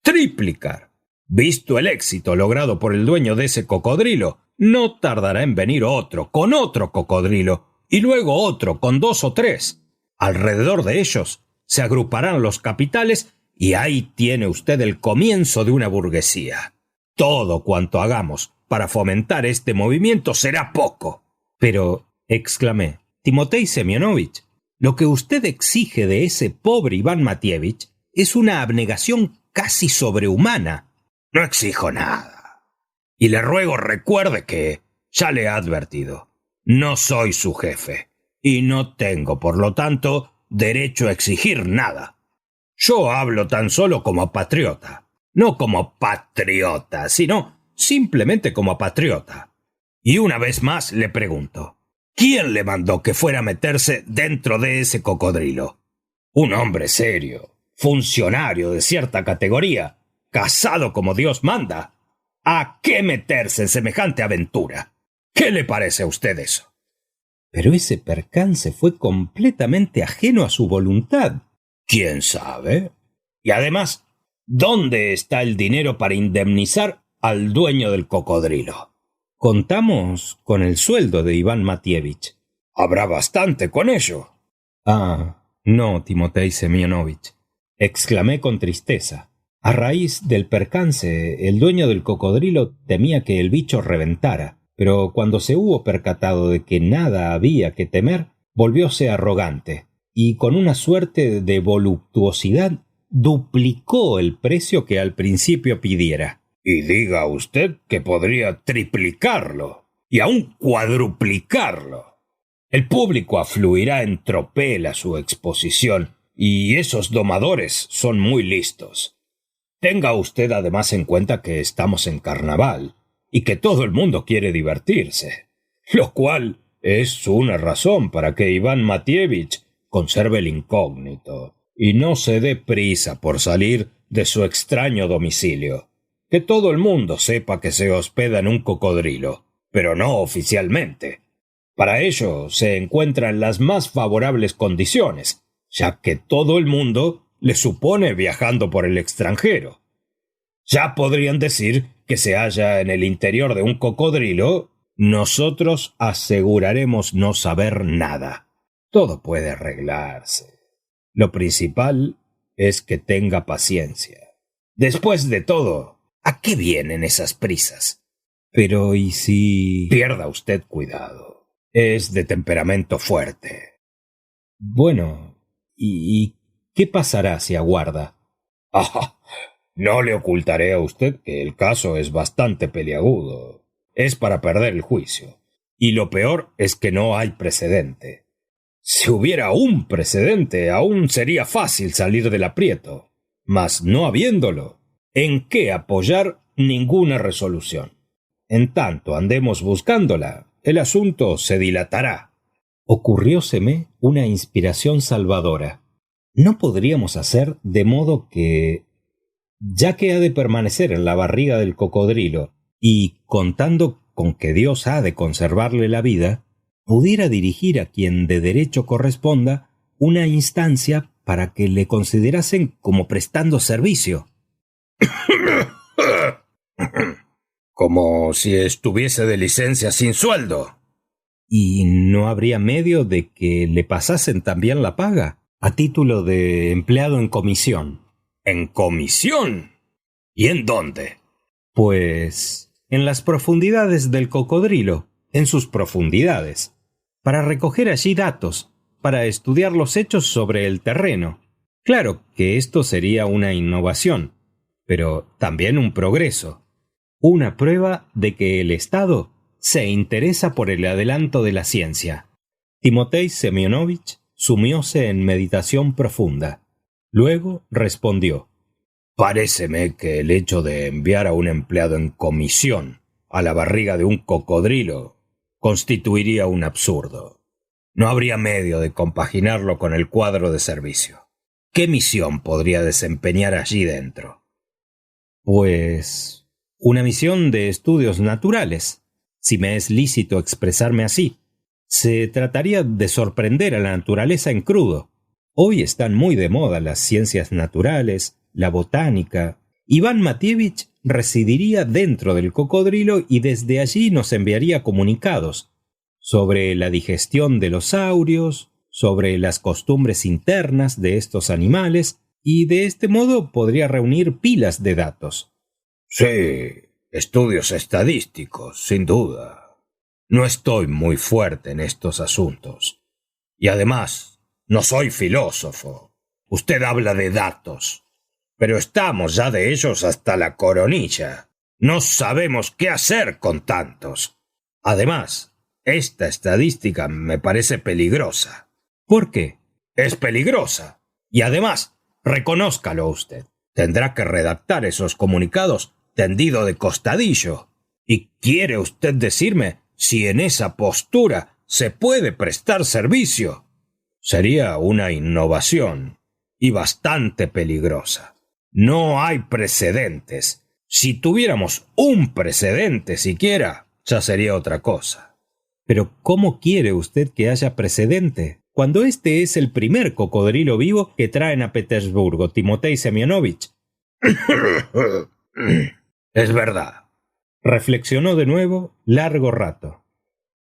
B: Triplicar. Visto el éxito logrado por el dueño de ese cocodrilo, no tardará en venir otro con otro cocodrilo y luego otro con 2 o 3. Alrededor de ellos se agruparán los capitales y ahí tiene usted el comienzo de una burguesía. Todo cuanto hagamos para fomentar este movimiento será poco. Pero, exclamé, Timotei Semyonovich, lo que usted exige de ese pobre Iván Matievich es una abnegación casi sobrehumana. No exijo nada. Y le ruego recuerde que, ya le he advertido, no soy su jefe y no tengo, por lo tanto, derecho a exigir nada. Yo hablo tan solo como patriota, no como patriota, sino simplemente como patriota. Y una vez más le pregunto, ¿quién le mandó que fuera a meterse dentro de ese cocodrilo? Un hombre serio, funcionario de cierta categoría, casado como Dios manda. ¿A qué meterse en semejante aventura? ¿Qué le parece a usted eso? Pero ese percance fue completamente ajeno a su voluntad. ¿Quién sabe? Y además, ¿dónde está el dinero para indemnizar al dueño del cocodrilo? Contamos con el sueldo de Iván Matievich. Habrá bastante con ello. Ah, no, Timotei Semyonovich, exclamé con tristeza. A raíz del percance, el dueño del cocodrilo temía que el bicho reventara, pero cuando se hubo percatado de que nada había que temer, volvióse arrogante y con una suerte de voluptuosidad duplicó el precio que al principio pidiera. Y diga usted que podría triplicarlo y aún cuadruplicarlo. El público afluirá en tropel a su exposición y esos domadores son muy listos. Tenga usted además en cuenta que estamos en carnaval y que todo el mundo quiere divertirse, lo cual es una razón para que Iván Matievich conserve el incógnito y no se dé prisa por salir de su extraño domicilio. Que todo el mundo sepa que se hospeda en un cocodrilo, pero no oficialmente. Para ello se encuentra en las más favorables condiciones, ya que todo el mundo le supone viajando por el extranjero. Ya podrían decir que se halla en el interior de un cocodrilo. Nosotros aseguraremos no saber nada. Todo puede arreglarse. Lo principal es que tenga paciencia. Después de todo, ¿a qué vienen esas prisas? Pero ¿y si...? Pierda usted cuidado. Es de temperamento fuerte. Bueno, ¿y qué pasará si aguarda? Ah, no le ocultaré a usted que el caso es bastante peliagudo. Es para perder el juicio. Y lo peor es que no hay precedente. Si hubiera un precedente, aún sería fácil salir del aprieto. Mas no habiéndolo, ¿en qué apoyar ninguna resolución? En tanto andemos buscándola, el asunto se dilatará. Ocurrióseme una inspiración salvadora. ¿No podríamos hacer de modo que, ya que ha de permanecer en la barriga del cocodrilo, y contando con que Dios ha de conservarle la vida, pudiera dirigir a quien de derecho corresponda una instancia para que le considerasen como prestando servicio? Como si estuviese de licencia sin sueldo. ¿Y no habría medio de que le pasasen también la paga, a título de empleado en comisión? ¿En comisión? ¿Y en dónde? Pues en las profundidades del cocodrilo, en sus profundidades, para recoger allí datos, para estudiar los hechos sobre el terreno. Claro que esto sería una innovación, pero también un progreso, una prueba de que el Estado se interesa por el adelanto de la ciencia. Timotei Semyonovich sumióse en meditación profunda. Luego respondió: «Paréceme que el hecho de enviar a un empleado en comisión a la barriga de un cocodrilo constituiría un absurdo. No habría medio de compaginarlo con el cuadro de servicio. ¿Qué misión podría desempeñar allí dentro?» «Pues una misión de estudios naturales, si me es lícito expresarme así. Se trataría de sorprender a la naturaleza en crudo. Hoy están muy de moda las ciencias naturales, la botánica. Iván Matievich residiría dentro del cocodrilo y desde allí nos enviaría comunicados sobre la digestión de los saurios, sobre las costumbres internas de estos animales, y de este modo podría reunir pilas de datos». «Sí, estudios estadísticos, sin duda. No estoy muy fuerte en estos asuntos. Y además, no soy filósofo. Usted habla de datos. Pero estamos ya de ellos hasta la coronilla. No sabemos qué hacer con tantos. Además, esta estadística me parece peligrosa». «¿Por qué?» «Es peligrosa. Y además, reconózcalo usted. Tendrá que redactar esos comunicados tendido de costadillo. ¿Y quiere usted decirme si en esa postura se puede prestar servicio? Sería una innovación y bastante peligrosa. No hay precedentes. Si tuviéramos un precedente siquiera, ya sería otra cosa». «Pero ¿cómo quiere usted que haya precedente, cuando este es el primer cocodrilo vivo que traen a Petersburgo, Timotei Semyonovich?» «Es verdad», reflexionó de nuevo largo rato.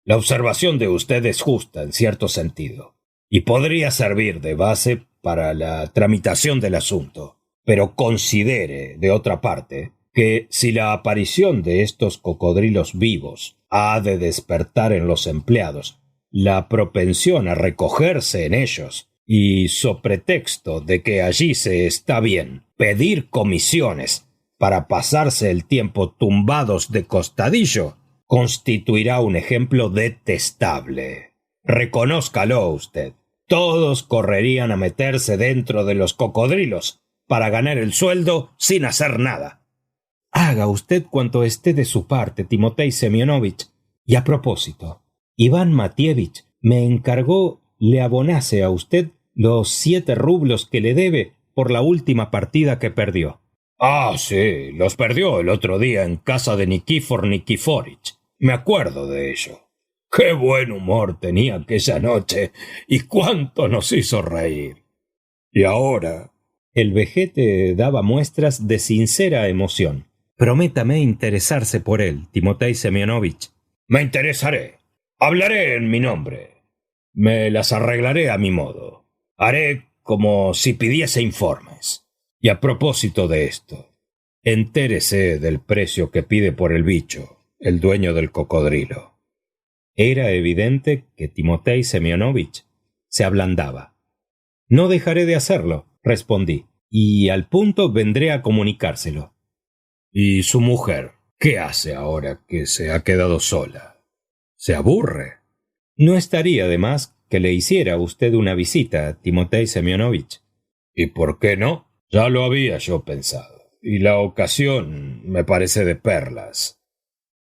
B: «La observación de usted es justa en cierto sentido, y podría servir de base para la tramitación del asunto. Pero considere, de otra parte, que si la aparición de estos cocodrilos vivos ha de despertar en los empleados la propensión a recogerse en ellos, y so pretexto de que allí se está bien, pedir comisiones para pasarse el tiempo tumbados de costadillo, constituirá un ejemplo detestable. Reconózcalo usted. Todos correrían a meterse dentro de los cocodrilos para ganar el sueldo sin hacer nada». «Haga usted cuanto esté de su parte, Timotei Semyonovich. Y a propósito, Iván Matievich me encargó le abonase a usted los 7 rublos que le debe por la última partida que perdió». «Ah, sí, los perdió el otro día en casa de Nikifor Nikiforich. Me acuerdo de ello. Qué buen humor tenía aquella noche y cuánto nos hizo reír. Y ahora...» El vejete daba muestras de sincera emoción. «Prométame interesarse por él, Timotei Semyonovich». «Me interesaré. Hablaré en mi nombre. Me las arreglaré a mi modo. Haré como si pidiese informes. Y a propósito de esto, entérese del precio que pide por el bicho el dueño del cocodrilo». Era evidente que Timotei Semyonovich se ablandaba. «No dejaré de hacerlo», respondí, «y al punto vendré a comunicárselo». «¿Y su mujer qué hace ahora que se ha quedado sola? ¿Se aburre?» «No estaría de más que le hiciera a usted una visita, Timotei Semyonovich. ¿Y por qué no? Ya lo había yo pensado, y la ocasión me parece de perlas.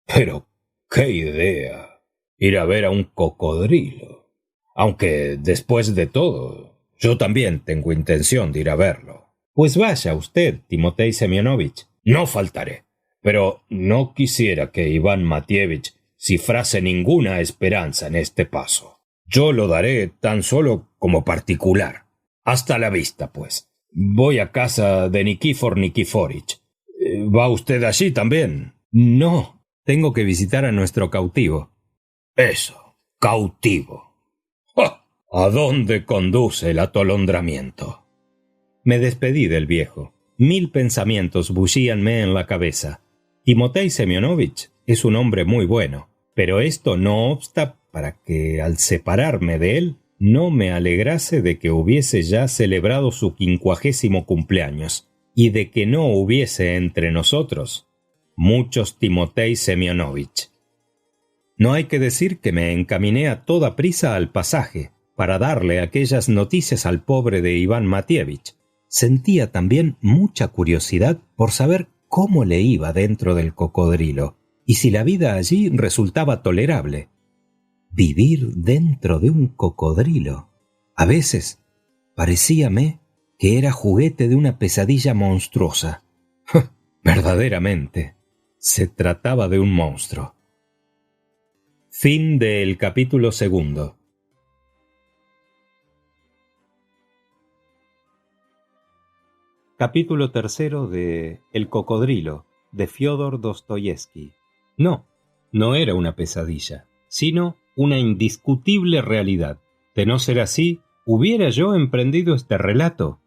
B: Pero, ¡qué idea! Ir a ver a un cocodrilo. Aunque, después de todo, yo también tengo intención de ir a verlo. Pues vaya usted, Timotei Semyonovich. No faltaré. Pero no quisiera que Iván Matievich cifrase ninguna esperanza en este paso. Yo lo daré tan solo como particular. Hasta la vista, pues. Voy a casa de Nikifor Nikiforich. ¿Va usted allí también? No, tengo que visitar a nuestro cautivo. Eso, cautivo. ¡Ja! ¿A dónde conduce el atolondramiento? Me despedí del viejo. 1000 pensamientos bullíanme en la cabeza. Timotei Semyonovich es un hombre muy bueno, pero esto no obsta para que, al separarme de él, no me alegrase de que hubiese ya celebrado su 50º cumpleaños y de que no hubiese entre nosotros muchos Timotei Semyonovich. No hay que decir que me encaminé a toda prisa al pasaje para darle aquellas noticias al pobre de Iván Matievich. Sentía también mucha curiosidad por saber cómo le iba dentro del cocodrilo y si la vida allí resultaba tolerable. Vivir dentro de un cocodrilo. A veces parecíame que era juguete de una pesadilla monstruosa. Verdaderamente, se trataba de un monstruo. Fin del capítulo 2. Capítulo 3 de El cocodrilo, de Fyodor Dostoyevsky. No era una pesadilla, sino una indiscutible realidad. De no ser así, ¿hubiera yo emprendido este relato?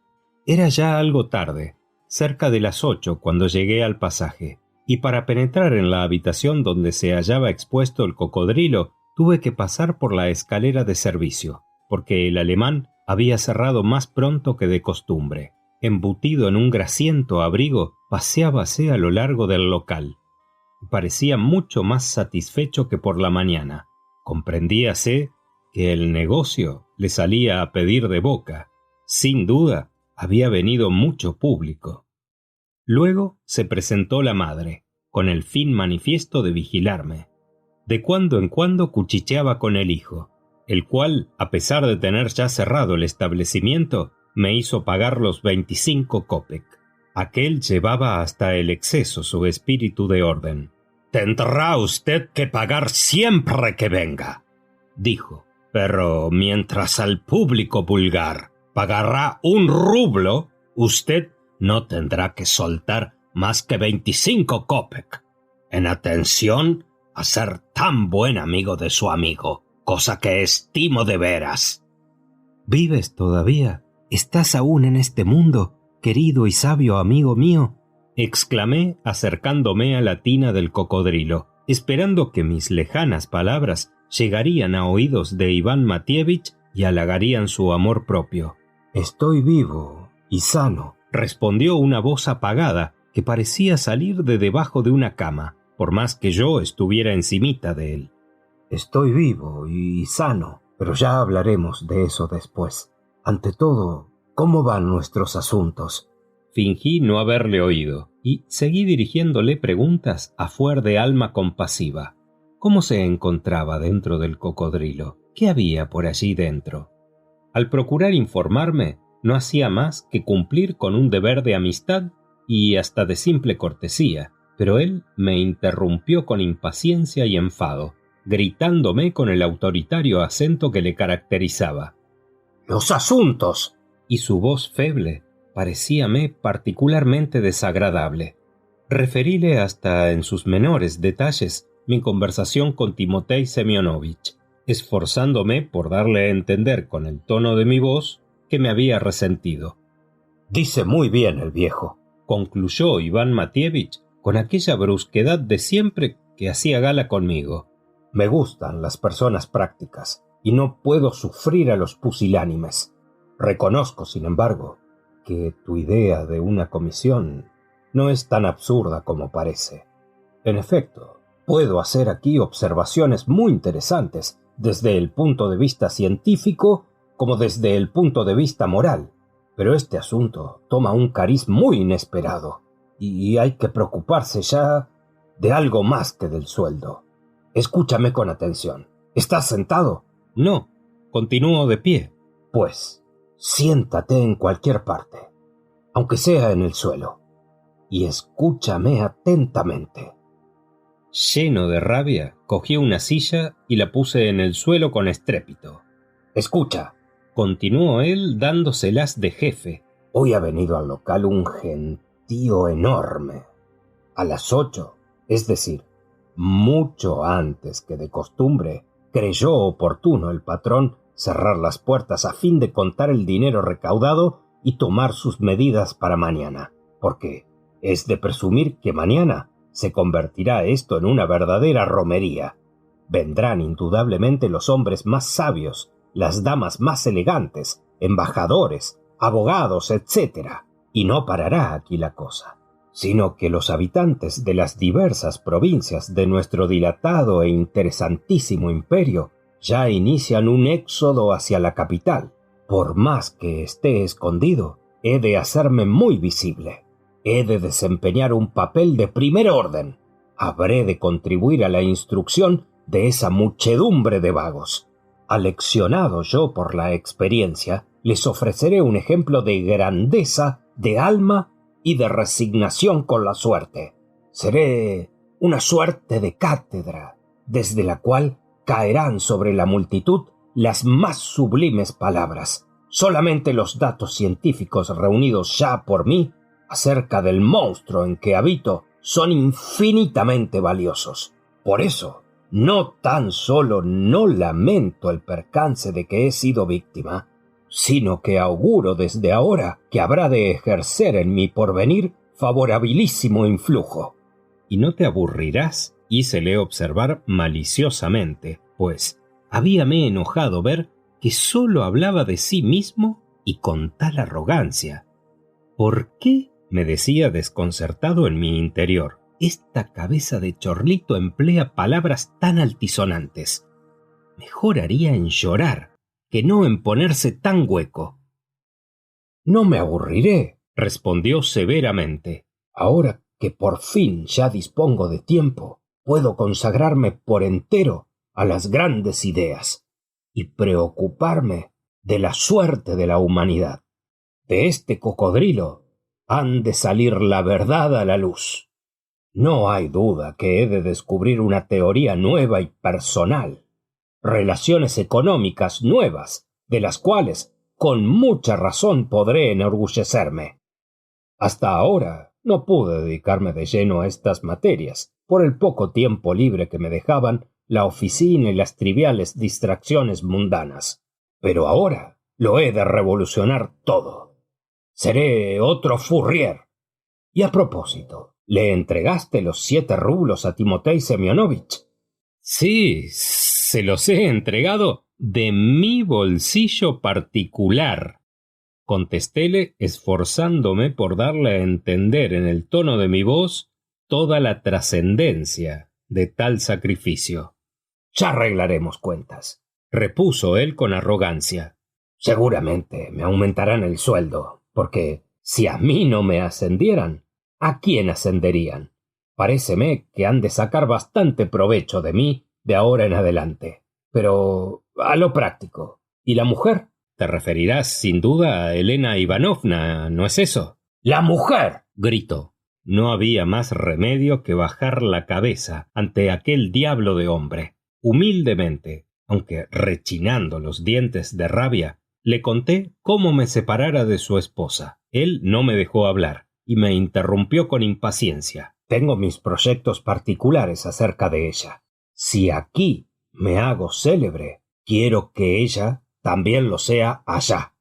B: Era ya algo tarde, cerca de las 8 cuando llegué al pasaje, y para penetrar en la habitación donde se hallaba expuesto el cocodrilo, tuve que pasar por la escalera de servicio, porque el alemán había cerrado más pronto que de costumbre. Embutido en un grasiento abrigo, paseábase a lo largo del local. Parecía mucho más satisfecho que por la mañana. Comprendíase que el negocio le salía a pedir de boca. Sin duda, había venido mucho público. Luego se presentó la madre, con el fin manifiesto de vigilarme. De cuando en cuando cuchicheaba con el hijo, el cual, a pesar de tener ya cerrado el establecimiento, me hizo pagar los 25 kopek. Aquel llevaba hasta el exceso su espíritu de orden. «Tendrá usted que pagar siempre que venga», dijo, «pero mientras al público vulgar pagará 1 rublo, usted no tendrá que soltar más que 25 kopek, en atención a ser tan buen amigo de su amigo, cosa que estimo de veras». «¿Vives todavía? ¿Estás aún en este mundo, querido y sabio amigo mío?», exclamé acercándome a la tina del cocodrilo, esperando que mis lejanas palabras llegarían a oídos de Iván Matievich y halagarían su amor propio. «Estoy vivo y sano», respondió una voz apagada que parecía salir de debajo de una cama, por más que yo estuviera encimita de él. «Estoy vivo y sano, pero ya hablaremos de eso después. Ante todo, ¿cómo van nuestros asuntos?». Fingí no haberle oído y seguí dirigiéndole preguntas a fuer de alma compasiva. ¿Cómo se encontraba dentro del cocodrilo? ¿Qué había por allí dentro? Al procurar informarme, no hacía más que cumplir con un deber de amistad y hasta de simple cortesía, pero él me interrumpió con impaciencia y enfado, gritándome con el autoritario acento que le caracterizaba: «¡Los asuntos!», y su voz feble parecíame particularmente desagradable. Referíle hasta en sus menores detalles mi conversación con Timotei Semyonovich, esforzándome por darle a entender con el tono de mi voz que me había resentido. «Dice muy bien el viejo», concluyó Iván Matievich con aquella brusquedad de siempre que hacía gala conmigo. «Me gustan las personas prácticas y no puedo sufrir a los pusilánimes. Reconozco, sin embargo, que tu idea de una comisión no es tan absurda como parece. En efecto, puedo hacer aquí observaciones muy interesantes desde el punto de vista científico como desde el punto de vista moral. Pero este asunto toma un cariz muy inesperado y hay que preocuparse ya de algo más que del sueldo. Escúchame con atención. ¿Estás sentado?
C: No, continúo de pie.
B: Pues, siéntate en cualquier parte, aunque sea en el suelo, y escúchame atentamente.
C: Lleno de rabia, cogí una silla y la puse en el suelo con estrépito.
B: Escucha,
C: continuó él dándoselas de jefe.
B: Hoy ha venido al local un gentío enorme. A las 8, es decir, mucho antes que de costumbre, creyó oportuno el patrón cerrar las puertas a fin de contar el dinero recaudado y tomar sus medidas para mañana, porque es de presumir que mañana se convertirá esto en una verdadera romería. Vendrán indudablemente los hombres más sabios, las damas más elegantes, embajadores, abogados, etc. Y no parará aquí la cosa, sino que los habitantes de las diversas provincias de nuestro dilatado e interesantísimo imperio ya inician un éxodo hacia la capital. Por más que esté escondido, he de hacerme muy visible. He de desempeñar un papel de primer orden. Habré de contribuir a la instrucción de esa muchedumbre de vagos. Aleccionado yo por la experiencia, les ofreceré un ejemplo de grandeza, de alma y de resignación con la suerte. Seré una suerte de cátedra, desde la cual caerán sobre la multitud las más sublimes palabras. Solamente los datos científicos reunidos ya por mí acerca del monstruo en que habito son infinitamente valiosos. Por eso, no tan solo no lamento el percance de que he sido víctima, sino que auguro desde ahora que habrá de ejercer en mi porvenir favorabilísimo influjo.
C: ¿Y no te aburrirás? Hícele observar maliciosamente, pues habíame enojado ver que sólo hablaba de sí mismo y con tal arrogancia. ¿Por qué? Me decía desconcertado en mi interior. Esta cabeza de chorlito emplea palabras tan altisonantes. Mejor haría en llorar que no en ponerse tan hueco.
B: No me aburriré,
C: respondió severamente.
B: Ahora que por fin ya dispongo de tiempo, puedo consagrarme por entero a las grandes ideas y preocuparme de la suerte de la humanidad. De este cocodrilo han de salir la verdad a la luz. No hay duda que he de descubrir una teoría nueva y personal, relaciones económicas nuevas, de las cuales con mucha razón podré enorgullecerme. Hasta ahora no pude dedicarme de lleno a estas materias, por el poco tiempo libre que me dejaban la oficina y las triviales distracciones mundanas. Pero ahora lo he de revolucionar todo. Seré otro Fourier. Y a propósito, ¿le entregaste los 7 rublos a Timotei Semyonovich?
C: Sí, se los he entregado de mi bolsillo particular, contestéle esforzándome por darle a entender en el tono de mi voz toda la trascendencia de tal sacrificio.
B: Ya arreglaremos cuentas,
C: repuso él con arrogancia.
B: Seguramente me aumentarán el sueldo, porque si a mí no me ascendieran, ¿a quién ascenderían? Paréceme que han de sacar bastante provecho de mí de ahora en adelante. Pero a lo práctico. ¿Y la mujer?
C: Te referirás sin duda a Elena Ivanovna, ¿no es eso?
B: ¡La mujer!,
C: gritó. No había más remedio que bajar la cabeza ante aquel diablo de hombre. Humildemente, aunque rechinando los dientes de rabia, le conté cómo me separara de su esposa. Él no me dejó hablar y me interrumpió con impaciencia.
B: Tengo mis proyectos particulares acerca de ella. Si aquí me hago célebre, quiero que ella también lo sea allá.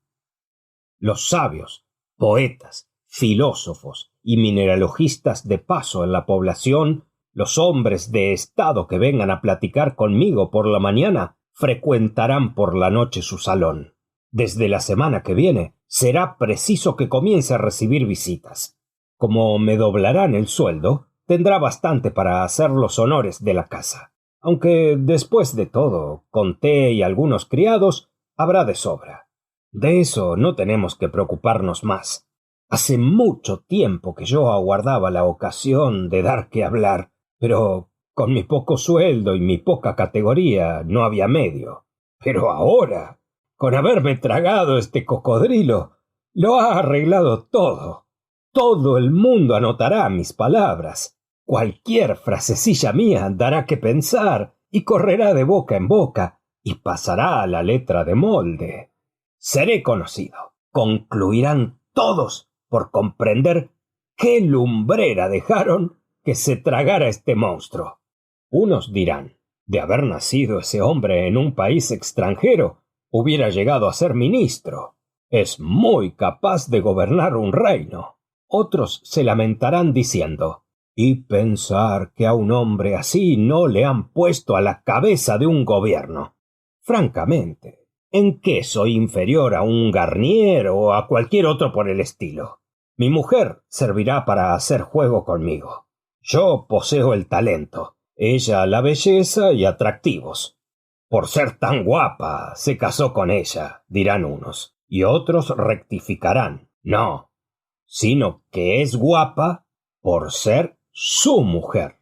B: Los sabios, poetas, filósofos y mineralogistas de paso en la población, los hombres de estado que vengan a platicar conmigo por la mañana, frecuentarán por la noche su salón. Desde la semana que viene será preciso que comience a recibir visitas. Como me doblarán el sueldo, tendrá bastante para hacer los honores de la casa,
C: aunque después de todo, con té y algunos criados, habrá de sobra. De eso no tenemos que preocuparnos más. Hace mucho tiempo que yo aguardaba la ocasión de dar que hablar, pero con mi poco sueldo y mi poca categoría no había medio. Pero ahora, con haberme tragado este cocodrilo, lo ha arreglado todo. Todo el mundo anotará mis palabras. Cualquier frasecilla mía dará que pensar y correrá de boca en boca y pasará a la letra de molde. Seré conocido. Concluirán todos por comprender qué lumbrera dejaron que se tragara este monstruo. Unos dirán, de haber nacido ese hombre en un país extranjero, hubiera llegado a ser ministro. Es muy capaz de gobernar un reino. Otros se lamentarán diciendo, y pensar que a un hombre así no le han puesto a la cabeza de un gobierno. Francamente, ¿en qué soy inferior a un Garnier o a cualquier otro por el estilo? Mi mujer servirá para hacer juego conmigo. Yo poseo el talento, ella la belleza y atractivos. Por ser tan guapa, se casó con ella, dirán unos, y otros rectificarán. No, sino que es guapa por ser su mujer.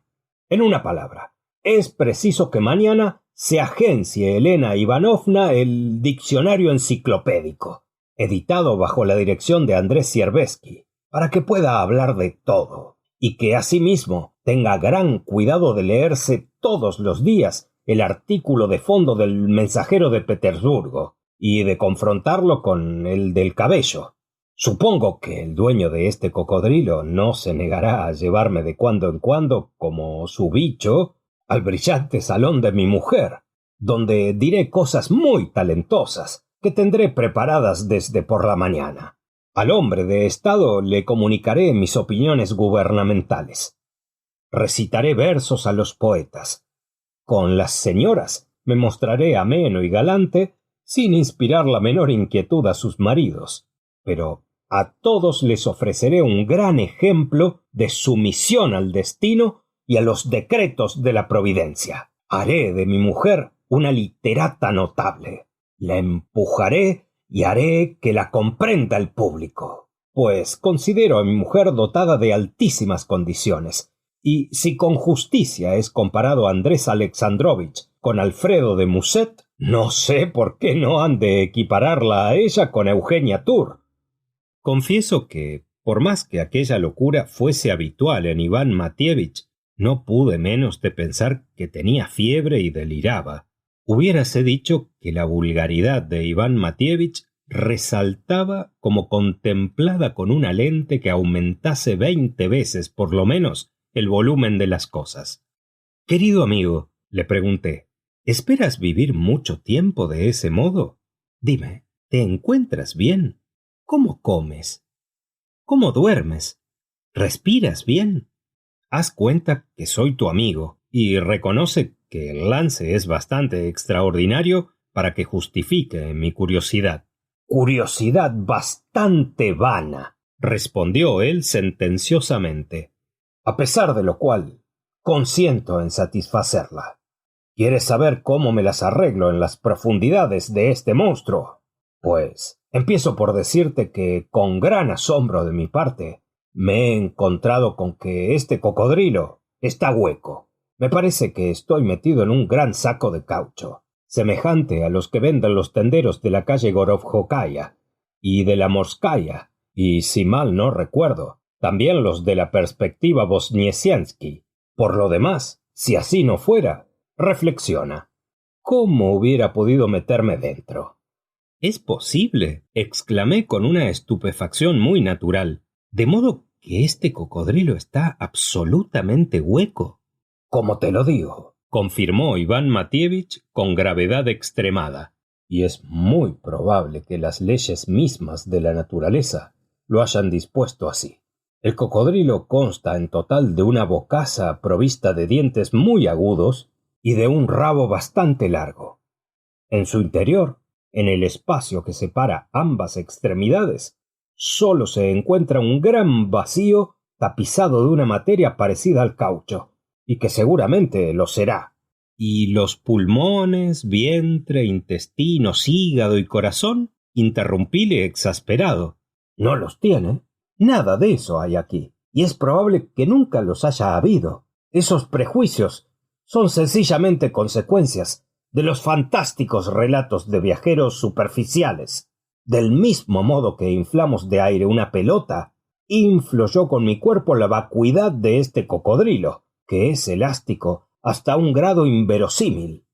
C: En una palabra, es preciso que mañana se agencie Elena Ivanovna el diccionario enciclopédico, editado bajo la dirección de Andrés Siervesky, para que pueda hablar de todo, y que asimismo tenga gran cuidado de leerse todos los días el artículo de fondo del Mensajero de Petersburgo, y de confrontarlo con el del cabello. Supongo que el dueño de este cocodrilo no se negará a llevarme de cuando en cuando, como su bicho, al brillante salón de mi mujer, donde diré cosas muy talentosas que tendré preparadas desde por la mañana. Al hombre de Estado le comunicaré mis opiniones gubernamentales. Recitaré versos a los poetas. Con las señoras me mostraré ameno y galante, sin inspirar la menor inquietud a sus maridos. Pero a todos les ofreceré un gran ejemplo de sumisión al destino y a los decretos de la providencia. Haré de mi mujer una literata notable. La empujaré y haré que la comprenda el público, pues considero a mi mujer dotada de altísimas condiciones, y si con justicia es comparado Andrés Alexandrovich con Alfredo de Musset, no sé por qué no han de equipararla a ella con Eugenia Tour. Confieso que, por más que aquella locura fuese habitual en Iván Matievich, no pude menos de pensar que tenía fiebre y deliraba. Hubiérase dicho que la vulgaridad de Iván Matievich resaltaba como contemplada con una lente que aumentase 20 veces, por lo menos, el volumen de las cosas. «Querido amigo», le pregunté, «¿esperas vivir mucho tiempo de ese modo? Dime, ¿te encuentras bien? ¿Cómo comes? ¿Cómo duermes? ¿Respiras bien? Haz cuenta que soy tu amigo y reconoce que el lance es bastante extraordinario para que justifique mi curiosidad». «Curiosidad bastante vana», respondió él sentenciosamente, «a pesar de lo cual consiento en satisfacerla. ¿Quieres saber cómo me las arreglo en las profundidades de este monstruo? Pues empiezo por decirte que, con gran asombro de mi parte, me he encontrado con que este cocodrilo está hueco. Me parece que estoy metido en un gran saco de caucho, semejante a los que venden los tenderos de la calle Gorovjokaya y de la Morskaya, y, si mal no recuerdo, también los de la perspectiva Vozniesiensky. Por lo demás, si así no fuera, reflexiona. ¿Cómo hubiera podido meterme dentro? «¿Es posible?», exclamé con una estupefacción muy natural. «¿De modo que este cocodrilo está absolutamente hueco?» «Como te lo digo», confirmó Iván Matievich con gravedad extremada, «y es muy probable que las leyes mismas de la naturaleza lo hayan dispuesto así. El cocodrilo consta en total de una bocaza provista de dientes muy agudos y de un rabo bastante largo. En su interior, en el espacio que separa ambas extremidades, solo se encuentra un gran vacío tapizado de una materia parecida al caucho, y que seguramente lo será. ¿Y los pulmones, vientre, intestinos, hígado y corazón? Interrumpíle exasperado.
B: No los tiene. Nada de eso hay aquí. Y es probable que nunca los haya habido. Esos prejuicios son sencillamente consecuencias de los fantásticos relatos de viajeros superficiales. Del mismo modo que inflamos de aire una pelota, inflo yo con mi cuerpo la vacuidad de este cocodrilo, que es elástico hasta un grado inverosímil.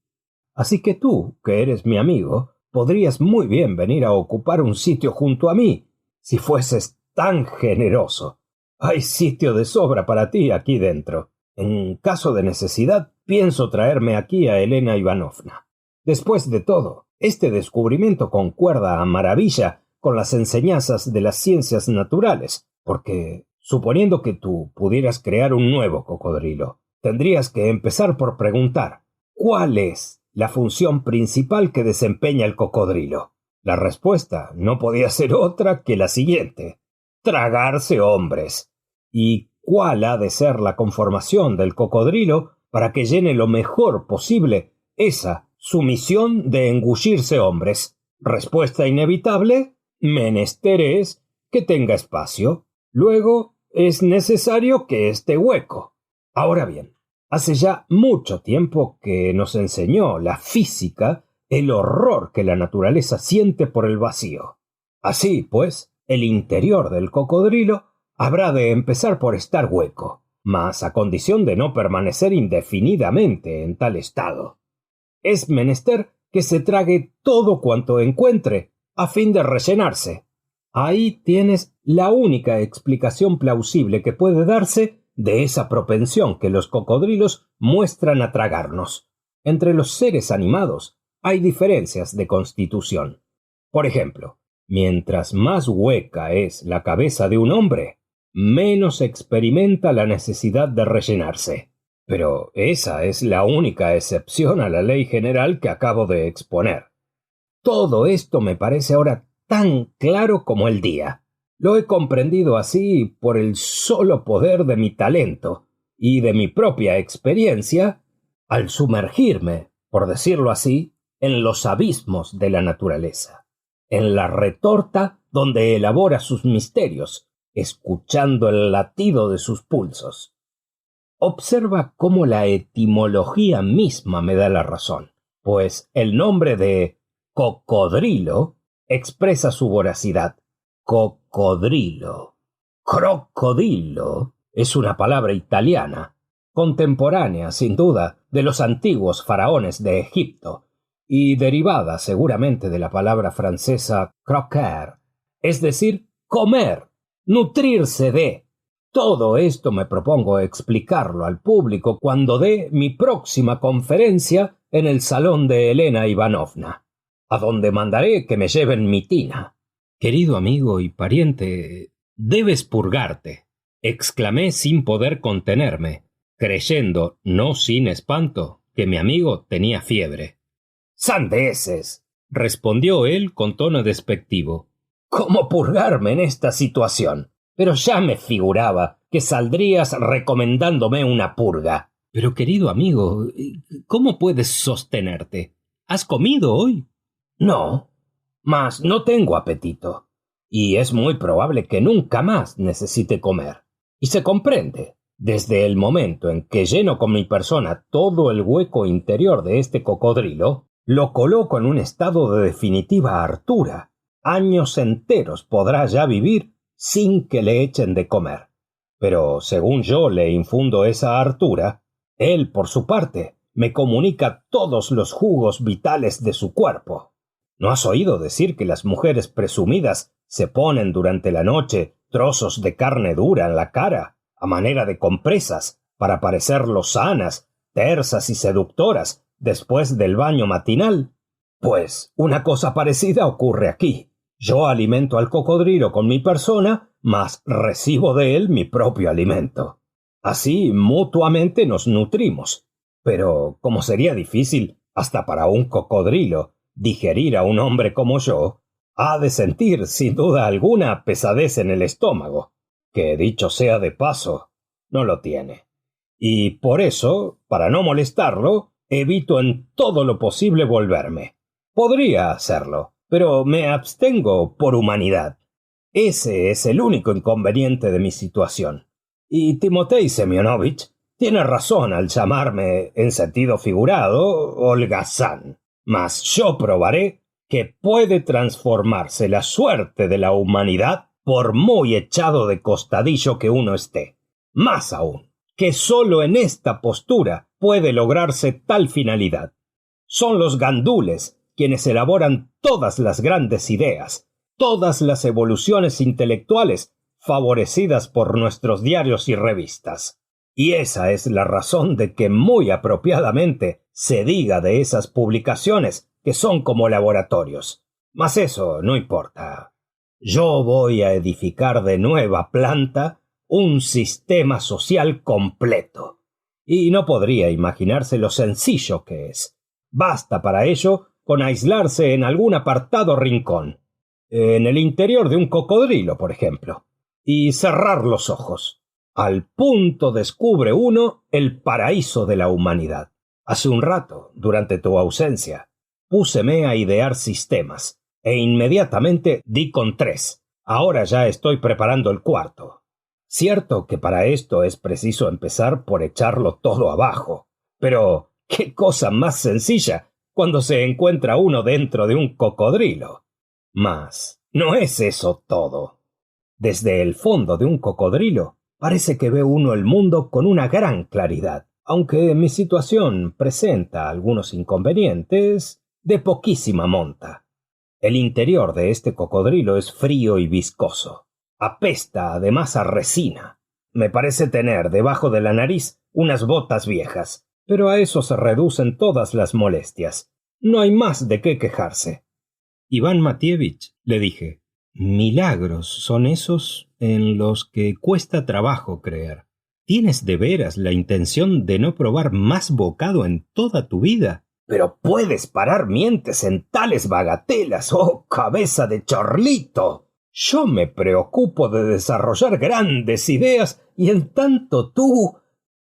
B: Así que tú, que eres mi amigo, podrías muy bien venir a ocupar un sitio junto a mí, si fueses tan generoso. Hay sitio de sobra para ti aquí dentro. En caso de necesidad, pienso traerme aquí a Elena Ivanovna. Después de todo, este descubrimiento concuerda a maravilla con las enseñanzas de las ciencias naturales, porque, suponiendo que tú pudieras crear un nuevo cocodrilo, tendrías que empezar por preguntar, ¿cuál es la función principal que desempeña el cocodrilo? La respuesta no podía ser otra que la siguiente: tragarse hombres. ¿Y cuál ha de ser la conformación del cocodrilo para que llene lo mejor posible esa su misión de engullirse hombres? Respuesta inevitable: menester es que tenga espacio. Luego es necesario que esté hueco. Ahora bien, hace ya mucho tiempo que nos enseñó la física el horror que la naturaleza siente por el vacío. Así, pues, el interior del cocodrilo habrá de empezar por estar hueco, mas a condición de no permanecer indefinidamente en tal estado. Es menester que se trague todo cuanto encuentre, a fin de rellenarse. Ahí tienes la única explicación plausible que puede darse de esa propensión que los cocodrilos muestran a tragarnos. Entre los seres animados hay diferencias de constitución. Por ejemplo, mientras más hueca es la cabeza de un hombre, menos experimenta la necesidad de rellenarse. Pero esa es la única excepción a la ley general que acabo de exponer. Todo esto me parece ahora tan claro como el día. Lo he comprendido así por el solo poder de mi talento y de mi propia experiencia al sumergirme, por decirlo así, en los abismos de la naturaleza, en la retorta donde elabora sus misterios, escuchando el latido de sus pulsos. Observa cómo la etimología misma me da la razón, pues el nombre de cocodrilo expresa su voracidad. Cocodrilo. Crocodilo es una palabra italiana, contemporánea, sin duda, de los antiguos faraones de Egipto, y derivada seguramente de la palabra francesa croquer, es decir, comer, nutrirse de. Todo esto me propongo explicarlo al público cuando dé mi próxima conferencia en el salón de Elena Ivanovna, a donde mandaré que me lleven mi tina.
C: Querido amigo y pariente, debes purgarte, exclamé sin poder contenerme, creyendo, no sin espanto, que mi amigo tenía fiebre.
B: ¡Sandeces!,
C: respondió él con tono despectivo.
B: ¿Cómo purgarme en esta situación? Pero ya me figuraba que saldrías recomendándome una purga.
C: Pero, querido amigo, ¿cómo puedes sostenerte? ¿Has comido hoy?
B: No, mas no tengo apetito, y es muy probable que nunca más necesite comer. Y se comprende. Desde el momento en que lleno con mi persona todo el hueco interior de este cocodrilo, lo coloco en un estado de definitiva hartura. Años enteros podrá ya vivir sin que le echen de comer. Pero según yo le infundo esa hartura, él, por su parte, me comunica todos los jugos vitales de su cuerpo. ¿No has oído decir que las mujeres presumidas se ponen durante la noche trozos de carne dura en la cara, a manera de compresas, para parecer lozanas, tersas y seductoras después del baño matinal? Pues una cosa parecida ocurre aquí. Yo alimento al cocodrilo con mi persona, mas recibo de él mi propio alimento. Así mutuamente nos nutrimos. Pero como sería difícil, hasta para un cocodrilo, digerir a un hombre como yo, ha de sentir, sin duda alguna, pesadez en el estómago, que, dicho sea de paso, no lo tiene. Y por eso, para no molestarlo,
C: evito en todo lo posible volverme. Podría hacerlo, pero me abstengo por humanidad. Ese es el único inconveniente de mi situación. Y Timotei Semyonovich tiene razón al llamarme, en sentido figurado, holgazán. Mas yo probaré que puede transformarse la suerte de la humanidad por muy echado de costadillo que uno esté. Más aún, que sólo en esta postura puede lograrse tal finalidad. Son los gandules quienes elaboran todas las grandes ideas, todas las evoluciones intelectuales favorecidas por nuestros diarios y revistas. Y esa es la razón de que muy apropiadamente se diga de esas publicaciones que son como laboratorios. Mas eso no importa. Yo voy a edificar de nueva planta un sistema social completo. Y no podría imaginarse lo sencillo que es. Basta para ello con aislarse en algún apartado rincón, en el interior de un cocodrilo, por ejemplo, y cerrar los ojos. Al punto descubre uno el paraíso de la humanidad. Hace un rato, durante tu ausencia, púseme a idear sistemas, e inmediatamente di con 3. Ahora ya estoy preparando el 4. Cierto que para esto es preciso empezar por echarlo todo abajo, pero qué cosa más sencilla cuando se encuentra uno dentro de un cocodrilo. Mas no es eso todo. Desde el fondo de un cocodrilo parece que ve uno el mundo con una gran claridad, aunque mi situación presenta algunos inconvenientes de poquísima monta. El interior de este cocodrilo es frío y viscoso. Apesta además a resina. Me parece tener debajo de la nariz unas botas viejas, pero a eso se reducen todas las molestias. No hay más de qué quejarse.
B: Iván Matievich, le dije, milagros son esos en los que cuesta trabajo creer. ¿Tienes de veras la intención de no probar más bocado en toda tu vida?
C: Pero puedes parar mientes en tales bagatelas, oh cabeza de chorlito. Yo me preocupo de desarrollar grandes ideas y en tanto tú...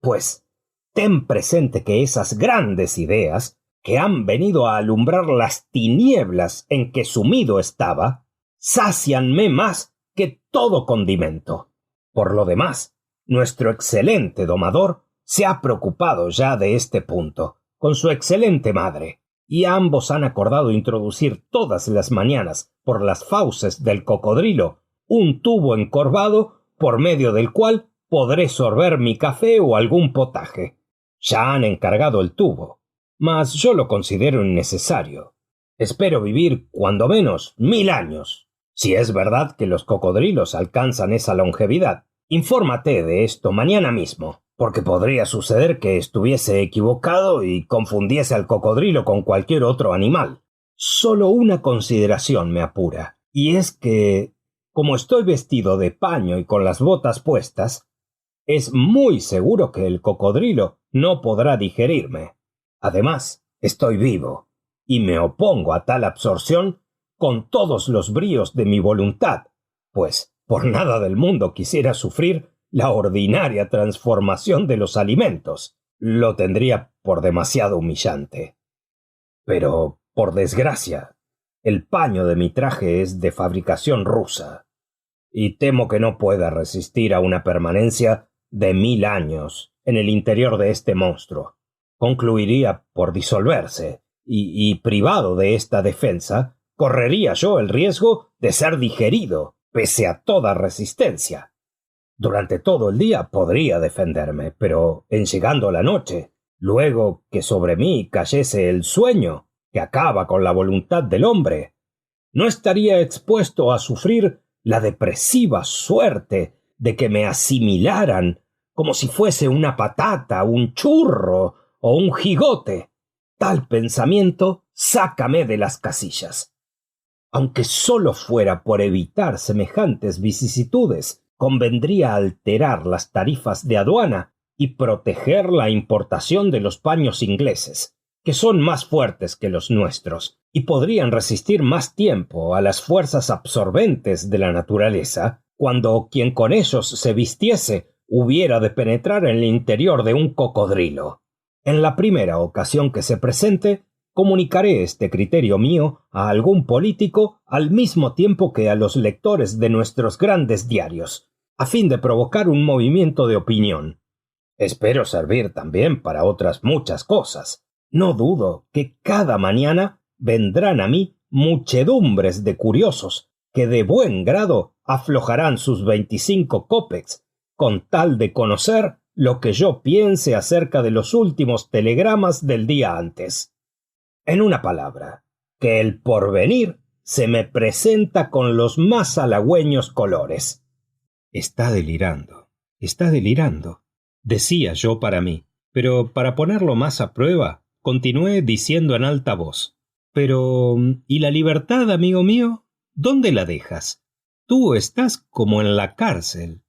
C: Pues ten presente que esas grandes ideas, que han venido a alumbrar las tinieblas en que sumido estaba, sácianme más que todo condimento. Por lo demás, nuestro excelente domador se ha preocupado ya de este punto, con su excelente madre, y ambos han acordado introducir todas las mañanas por las fauces del cocodrilo un tubo encorvado por medio del cual podré sorber mi café o algún potaje. Ya han encargado el tubo, mas yo lo considero innecesario. Espero vivir cuando menos 1000 años. Si es verdad que los cocodrilos alcanzan esa longevidad, infórmate de esto mañana mismo, porque podría suceder que estuviese equivocado y confundiese al cocodrilo con cualquier otro animal. Solo una consideración me apura, y es que, como estoy vestido de paño y con las botas puestas, es muy seguro que el cocodrilo no podrá digerirme. Además, estoy vivo, y me opongo a tal absorción con todos los bríos de mi voluntad, pues por nada del mundo quisiera sufrir la ordinaria transformación de los alimentos. Lo tendría por demasiado humillante. Pero, por desgracia, el paño de mi traje es de fabricación rusa, y temo que no pueda resistir a una permanencia de 1000 años en el interior de este monstruo. Concluiría por disolverse, y privado de esta defensa, correría yo el riesgo de ser digerido, pese a toda resistencia. Durante todo el día podría defenderme, pero en llegando la noche, luego que sobre mí cayese el sueño, que acaba con la voluntad del hombre, no estaría expuesto a sufrir la depresiva suerte de que me asimilaran como si fuese una patata, un churro o un jigote. Tal pensamiento sácame de las casillas. Aunque sólo fuera por evitar semejantes vicisitudes, convendría alterar las tarifas de aduana y proteger la importación de los paños ingleses, que son más fuertes que los nuestros y podrían resistir más tiempo a las fuerzas absorbentes de la naturaleza, cuando quien con ellos se vistiese hubiera de penetrar en el interior de un cocodrilo. En la primera ocasión que se presente, comunicaré este criterio mío a algún político al mismo tiempo que a los lectores de nuestros grandes diarios, a fin de provocar un movimiento de opinión. Espero servir también para otras muchas cosas. No dudo que cada mañana vendrán a mí muchedumbres de curiosos que de buen grado aflojarán sus 25 cópex con tal de conocer lo que yo piense acerca de los últimos telegramas del día antes. En una palabra, que el porvenir se me presenta con los más halagüeños colores.
B: Está delirando, decía yo para mí, pero para ponerlo más a prueba, continué diciendo en alta voz: pero, ¿y la libertad, amigo mío? ¿Dónde la dejas? Tú estás como en la cárcel.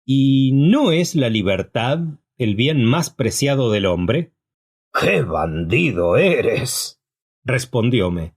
B: ¿Y no es la libertad el bien más preciado del hombre?
C: ¡Qué bandido eres!,
B: respondióme.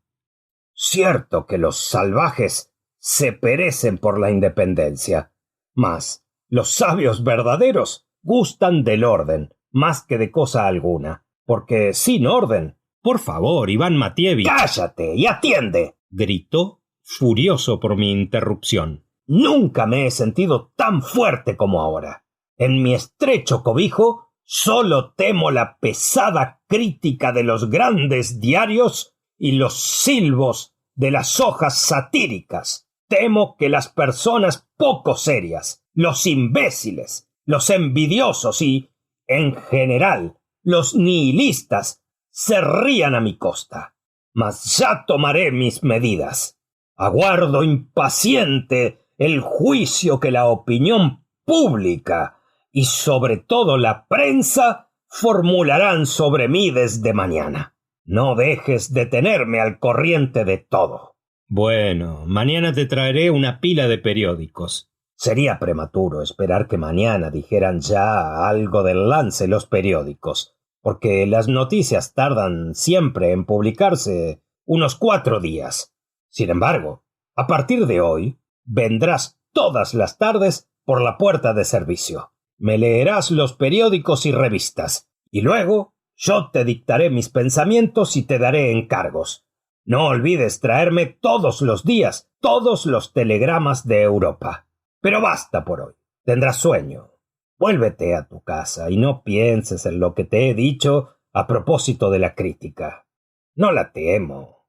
C: Cierto que los salvajes se perecen por la independencia, mas los sabios verdaderos gustan del orden más que de cosa alguna, porque sin orden...
B: Por favor, Iván Matievich.
C: ¡Cállate y atiende!,
B: gritó, furioso por mi interrupción.
C: Nunca me he sentido tan fuerte como ahora. En mi estrecho cobijo solo temo la pesada crítica de los grandes diarios y los silbos de las hojas satíricas. Temo que las personas poco serias, los imbéciles, los envidiosos y, en general, los nihilistas se rían a mi costa. Mas ya tomaré mis medidas. Aguardo impaciente el juicio que la opinión pública y sobre todo la prensa formularán sobre mí desde mañana. No dejes de tenerme al corriente de todo.
B: Bueno, mañana te traeré una pila de periódicos.
C: Sería prematuro esperar que mañana dijeran ya algo del lance los periódicos, porque las noticias tardan siempre en publicarse unos 4 días. Sin embargo, a partir de hoy, vendrás todas las tardes por la puerta de servicio. Me leerás los periódicos y revistas, y luego yo te dictaré mis pensamientos y te daré encargos. No olvides traerme todos los días todos los telegramas de Europa. Pero basta por hoy. Tendrás sueño. Vuélvete a tu casa y no pienses en lo que te he dicho a propósito de la crítica. No la temo,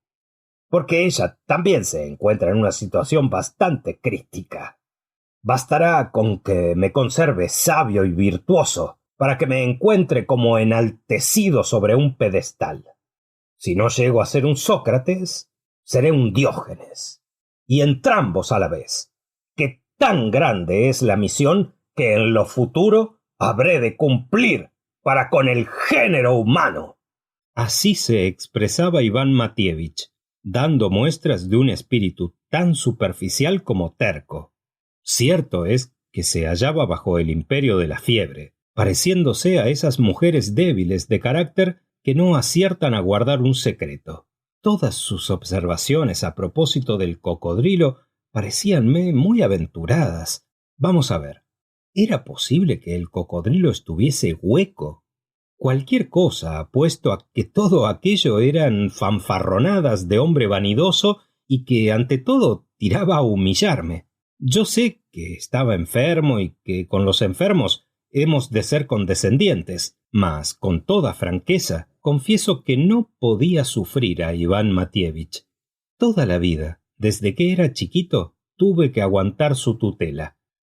C: porque ella también se encuentra en una situación bastante crítica. Bastará con que me conserve sabio y virtuoso para que me encuentre como enaltecido sobre un pedestal. Si no llego a ser un Sócrates, seré un Diógenes, y entrambos a la vez, que tan grande es la misión que en lo futuro habré de cumplir para con el género humano.
B: Así se expresaba Iván Matievich, dando muestras de un espíritu tan superficial como terco. Cierto es que se hallaba bajo el imperio de la fiebre, pareciéndose a esas mujeres débiles de carácter que no aciertan a guardar un secreto. Todas sus observaciones a propósito del cocodrilo parecíanme muy aventuradas. Vamos a ver, ¿era posible que el cocodrilo estuviese hueco? Cualquier cosa apuesto a que todo aquello eran fanfarronadas de hombre vanidoso y que ante todo tiraba a humillarme. Yo sé que estaba enfermo y que con los enfermos hemos de ser condescendientes, mas con toda franqueza confieso que no podía sufrir a Iván Matievich. Toda la vida, desde que era chiquito, tuve que aguantar su tutela.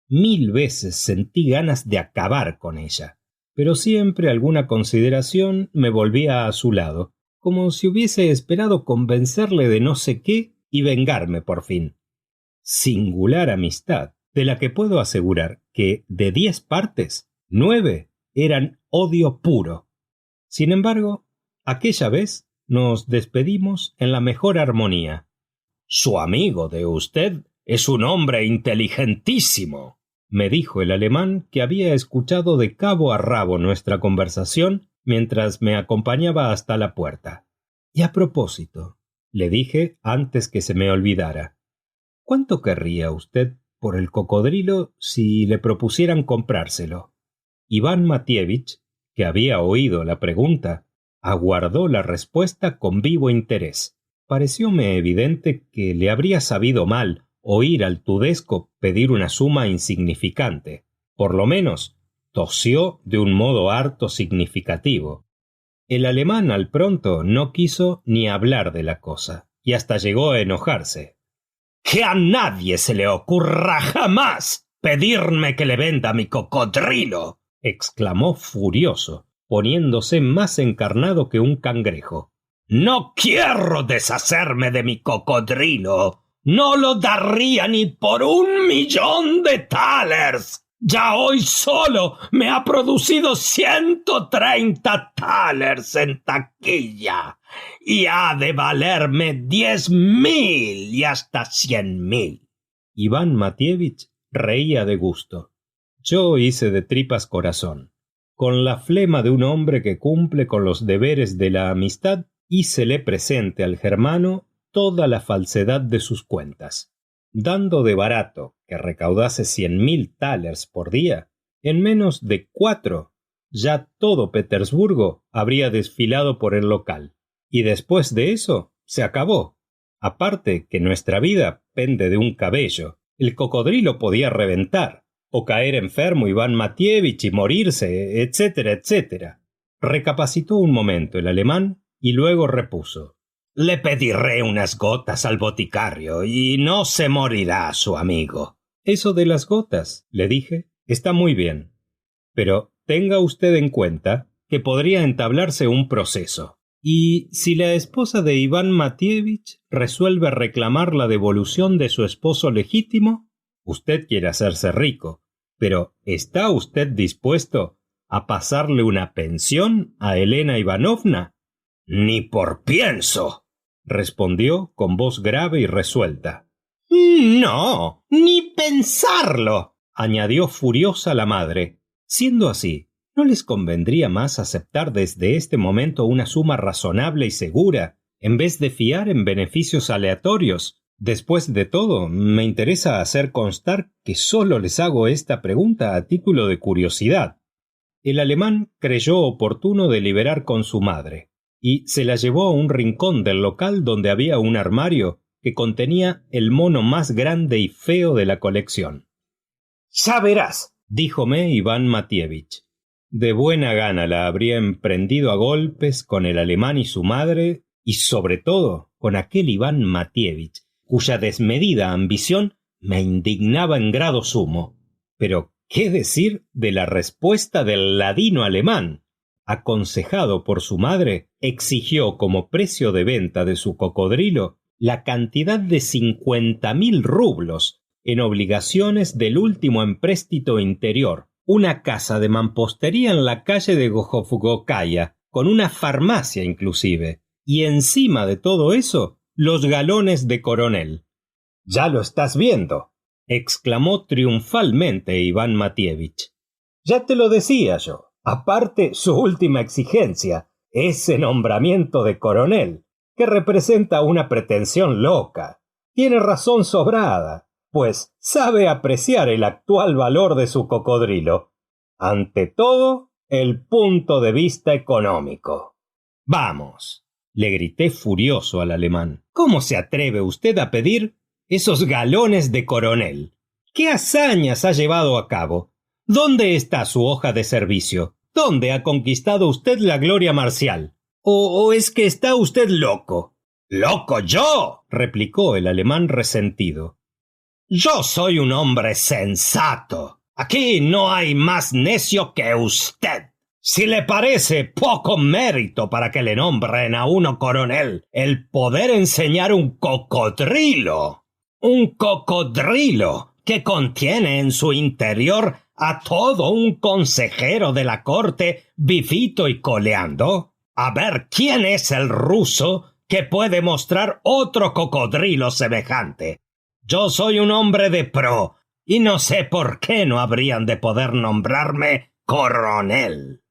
B: 1000 veces sentí ganas de acabar con ella, pero siempre alguna consideración me volvía a su lado, como si hubiese esperado convencerle de no sé qué y vengarme por fin. Singular amistad, de la que puedo asegurar que de 10 partes, 9 eran odio puro. Sin embargo, aquella vez nos despedimos en la mejor armonía.
C: «Su amigo de usted es un hombre inteligentísimo»,
B: me dijo el alemán, que había escuchado de cabo a rabo nuestra conversación mientras me acompañaba hasta la puerta. Y a propósito, le dije antes que se me olvidara, ¿cuánto querría usted por el cocodrilo si le propusieran comprárselo? Iván Matievich,
C: que había oído la pregunta, aguardó la respuesta con vivo interés. Parecióme evidente que le habría sabido mal oír al tudesco pedir una suma insignificante. Por lo menos, tosió de un modo harto significativo. El alemán al pronto no quiso ni hablar de la cosa, y hasta llegó a enojarse. «¡Que a nadie se le ocurra jamás pedirme que le venda mi cocodrilo!», exclamó furioso, poniéndose más encarnado que un cangrejo. «No quiero deshacerme de mi cocodrilo. No lo daría ni por 1.000.000 de thalers. Ya hoy solo me ha producido 130 thalers en taquilla y ha de valerme 10.000 y hasta 100.000». Iván Matievich reía de gusto. Yo hice de tripas corazón. Con la flema de un hombre que cumple con los deberes de la amistad, hícele presente al germano toda la falsedad de sus cuentas. Dando de barato que recaudase 100.000 thalers por día, en menos de 4, ya todo Petersburgo habría desfilado por el local. Y después de eso, se acabó. Aparte que nuestra vida pende de un cabello, el cocodrilo podía reventar, o caer enfermo Iván Matievich y morirse, etcétera, etcétera. Recapacitó un momento el alemán y luego repuso. «Le pediré unas gotas al boticario y no se morirá su amigo». «Eso de las gotas», le dije, «está muy bien. Pero tenga usted en cuenta que podría entablarse un proceso. Y si la esposa de Iván Matievich resuelve reclamar la devolución de su esposo legítimo, usted quiere hacerse rico, pero ¿está usted dispuesto a pasarle una pensión a Elena Ivanovna?» «Ni por pienso», respondió con voz grave y resuelta. «No, ni pensarlo», añadió furiosa la madre. Siendo así, ¿no les convendría más aceptar desde este momento una suma razonable y segura, en vez de fiar en beneficios aleatorios? Después de todo, me interesa hacer constar que solo les hago esta pregunta a título de curiosidad». El alemán creyó oportuno deliberar con su madre, y se la llevó a un rincón del local donde había un armario que contenía el mono más grande y feo de la colección. «Ya verás», díjome Iván Matievich. De buena gana la habría emprendido a golpes con el alemán y su madre, y sobre todo con aquel Iván Matievich, cuya desmedida ambición me indignaba en grado sumo. Pero ¿qué decir de la respuesta del ladino alemán? Aconsejado por su madre, exigió como precio de venta de su cocodrilo la cantidad de 50.000 rublos en obligaciones del último empréstito interior, una casa de mampostería en la calle de Gojovgokaya, con una farmacia inclusive, y encima de todo eso, los galones de coronel. «Ya lo estás viendo», exclamó triunfalmente Iván Matievich. «Ya te lo decía yo. Aparte, su última exigencia, ese nombramiento de coronel, que representa una pretensión loca. Tiene razón sobrada, pues sabe apreciar el actual valor de su cocodrilo. Ante todo, el punto de vista económico». «Vamos», le grité furioso al alemán, «¿cómo se atreve usted a pedir esos galones de coronel? ¿Qué hazañas ha llevado a cabo? ¿Dónde está su hoja de servicio? ¿Dónde ha conquistado usted la gloria marcial? ¿O es que está usted loco?» «¿Loco yo?», replicó el alemán resentido. «Yo soy un hombre sensato. Aquí no hay más necio que usted. Si le parece poco mérito para que le nombren a uno coronel el poder enseñar un cocodrilo que contiene en su interior a todo un consejero de la corte vivito y coleando, a ver quién es el ruso que puede mostrar otro cocodrilo semejante. Yo soy un hombre de pro y no sé por qué no habrían de poder nombrarme coronel».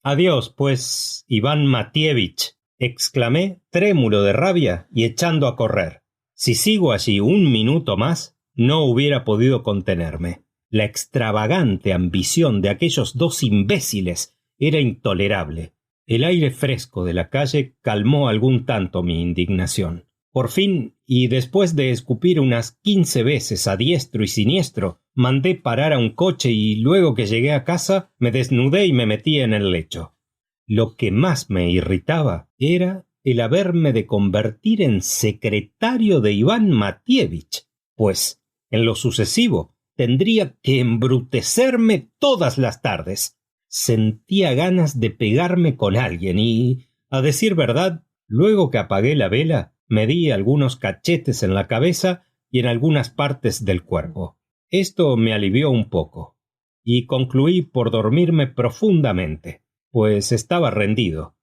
C: «Adiós, pues, Iván Matievich», exclamé, trémulo de rabia y echando a correr. Si sigo allí un minuto más, no hubiera podido contenerme. La extravagante ambición de aquellos dos imbéciles era intolerable. El aire fresco de la calle calmó algún tanto mi indignación. Por fin, y después de escupir unas 15 veces a diestro y siniestro, mandé parar a un coche y luego que llegué a casa me desnudé y me metí en el lecho. Lo que más me irritaba era el haberme de convertir en secretario de Iván Matievich, pues en lo sucesivo tendría que embrutecerme todas las tardes. Sentía ganas de pegarme con alguien y, a decir verdad, luego que apagué la vela, me di algunos cachetes en la cabeza y en algunas partes del cuerpo. Esto me alivió un poco, y concluí por dormirme profundamente, pues estaba rendido.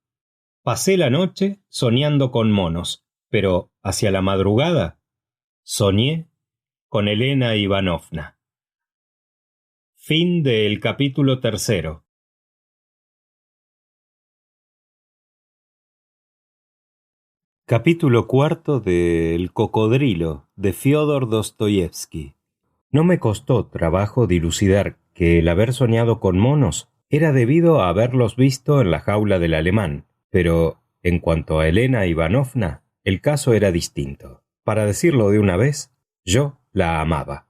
C: Pasé la noche soñando con monos, pero hacia la madrugada soñé con Elena Ivanovna. Fin del capítulo 3. Capítulo 4 de El cocodrilo de Fyodor Dostoyevsky. No me costó trabajo dilucidar que el haber soñado con monos era debido a haberlos visto en la jaula del alemán, pero en cuanto a Elena Ivanovna, el caso era distinto. Para decirlo de una vez, yo la amaba,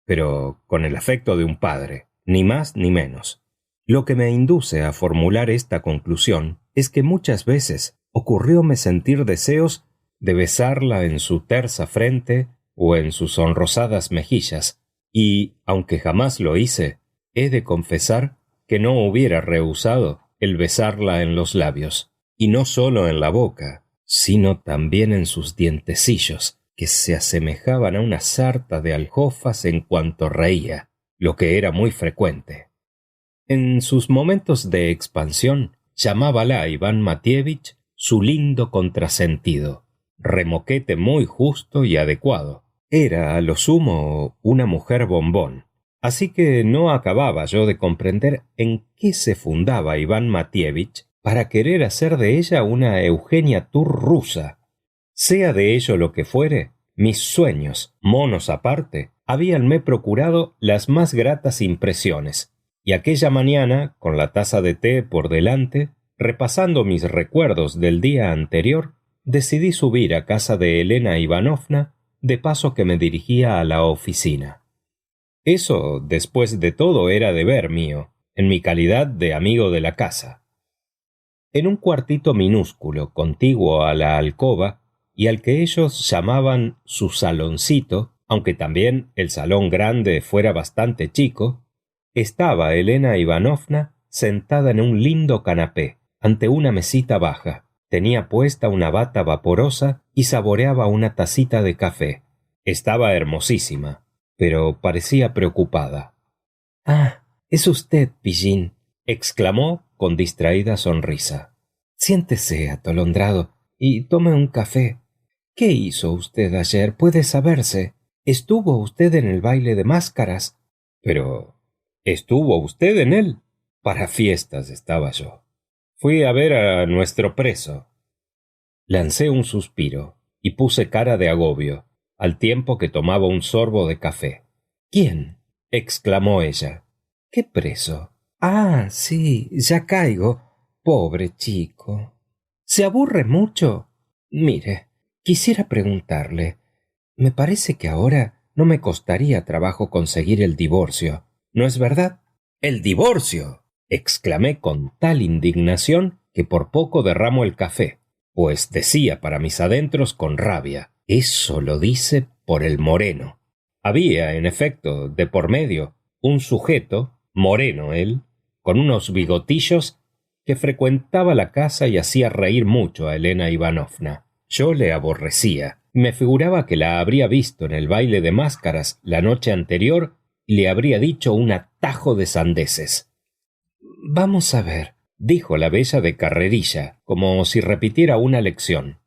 C: pero con el afecto de un padre, ni más ni menos. Lo que me induce a formular esta conclusión es que muchas veces ocurrióme sentir deseos de besarla en su tersa frente o en sus sonrosadas mejillas, y, aunque jamás lo hice, he de confesar que no hubiera rehusado el besarla en los labios, y no solo en la boca, sino también en sus dientecillos, que se asemejaban a una sarta de aljofas en cuanto reía, lo que era muy frecuente. En sus momentos de expansión, llamábala Iván Matievich su lindo contrasentido, remoquete muy justo y adecuado. Era, a lo sumo, una mujer bombón. Así que no acababa yo de comprender en qué se fundaba Iván Matievich para querer hacer de ella una Eugenia Tour rusa. Sea de ello lo que fuere, mis sueños, monos aparte, habíanme procurado las más gratas impresiones, y aquella mañana, con la taza de té por delante, repasando mis recuerdos del día anterior, decidí subir a casa de Elena Ivanovna, de paso que me dirigía a la oficina. Eso, después de todo, era deber mío, en mi calidad de amigo de la casa. En un cuartito minúsculo, contiguo a la alcoba, y al que ellos llamaban su saloncito, aunque también el salón grande fuera bastante chico, estaba Elena Ivanovna sentada en un lindo canapé, ante una mesita baja. Tenía puesta una bata vaporosa y saboreaba una tacita de café. Estaba hermosísima, pero parecía preocupada. «Ah, es usted, Pillín», exclamó con distraída sonrisa. «Siéntese atolondrado y tome un café. ¿Qué hizo usted ayer? Puede saberse. ¿Estuvo usted en el baile de máscaras?» «Pero, ¿estuvo usted en él?» «Para fiestas estaba yo. Fui a ver a nuestro preso». Lancé un suspiro y puse cara de agobio, al tiempo que tomaba un sorbo de café. «¿Quién?», exclamó ella. «¿Qué preso? Ah, sí, ya caigo. Pobre chico. ¿Se aburre mucho? Mire, quisiera preguntarle. Me parece que ahora no me costaría trabajo conseguir el divorcio. ¿No es verdad?» «¿El divorcio?», exclamé con tal indignación que por poco derramo el café, pues decía para mis adentros con rabia: «Eso lo dice por el moreno». Había, en efecto, de por medio, un sujeto, moreno él, con unos bigotillos, que frecuentaba la casa y hacía reír mucho a Elena Ivanovna. Yo le aborrecía. Me figuraba que la habría visto en el baile de máscaras la noche anterior y le habría dicho un atajo de sandeces. «Vamos a ver», dijo la bella de carrerilla, como si repitiera una lección.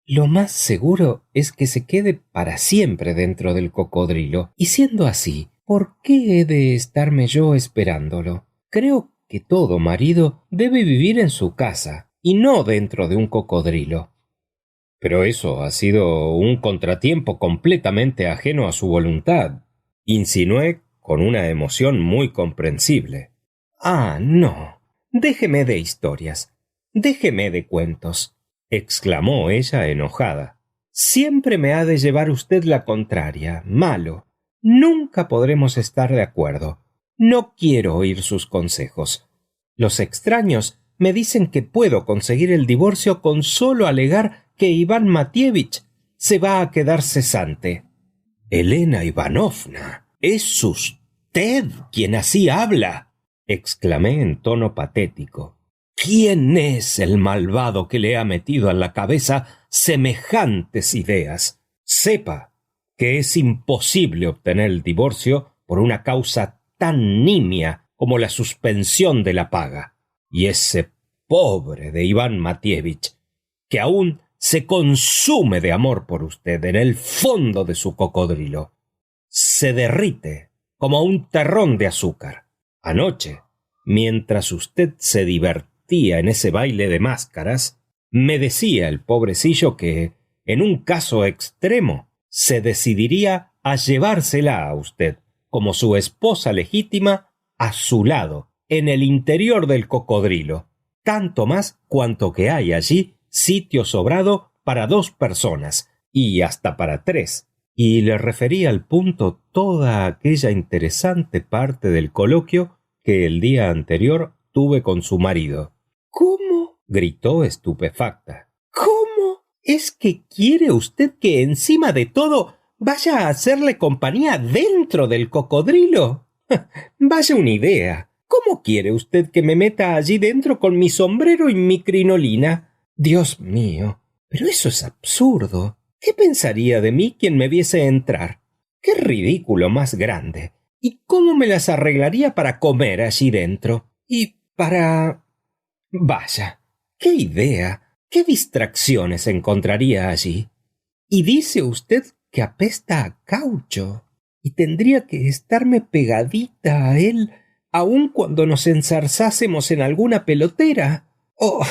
C: «Lo más seguro es que se quede para siempre dentro del cocodrilo, y siendo así, ¿por qué he de estarme yo esperándolo? Creo que todo marido debe vivir en su casa, y no dentro de un cocodrilo». «Pero eso ha sido un contratiempo completamente ajeno a su voluntad», insinué con una emoción muy comprensible. «Ah, no, Déjeme de historias, déjeme de cuentos, exclamó ella enojada. Siempre me ha de llevar usted la contraria, malo. Nunca podremos estar de acuerdo. No quiero oír sus consejos. Los extraños me dicen que puedo conseguir el divorcio con solo alegar que Iván Matievich se va a quedar cesante. Elena Ivanovna, ¿es usted quien así habla?, exclamé en tono patético. ¿Quién es el malvado que le ha metido en la cabeza semejantes ideas? Sepa que es imposible obtener el divorcio por una causa tan nimia como la suspensión de la paga. Y ese pobre de Iván Matievich, que aún se consume de amor por usted en el fondo de su cocodrilo, se derrite como un terrón de azúcar. Anoche, mientras usted se divertía en ese baile de máscaras, me decía el pobrecillo que, en un caso extremo, se decidiría a llevársela a usted, como su esposa legítima, a su lado, en el interior del cocodrilo, tanto más cuanto que hay allí sitio sobrado para 2 personas, y hasta para 3. Y le referí al punto toda aquella interesante parte del coloquio que el día anterior tuve con su marido. ¿Cómo?, gritó estupefacta. ¿Cómo es que quiere usted que encima de todo vaya a hacerle compañía dentro del cocodrilo? Vaya una idea. ¿Cómo quiere usted que me meta allí dentro con mi sombrero y mi crinolina? Dios mío, pero eso es absurdo. ¿Qué pensaría de mí quien me viese entrar? ¡Qué ridículo más grande! ¿Y cómo me las arreglaría para comer allí dentro? Y para... Vaya, qué idea, qué distracciones encontraría allí. Y dice usted que apesta a caucho, y tendría que estarme pegadita a él aun cuando nos enzarzásemos en alguna pelotera. ¡Oh,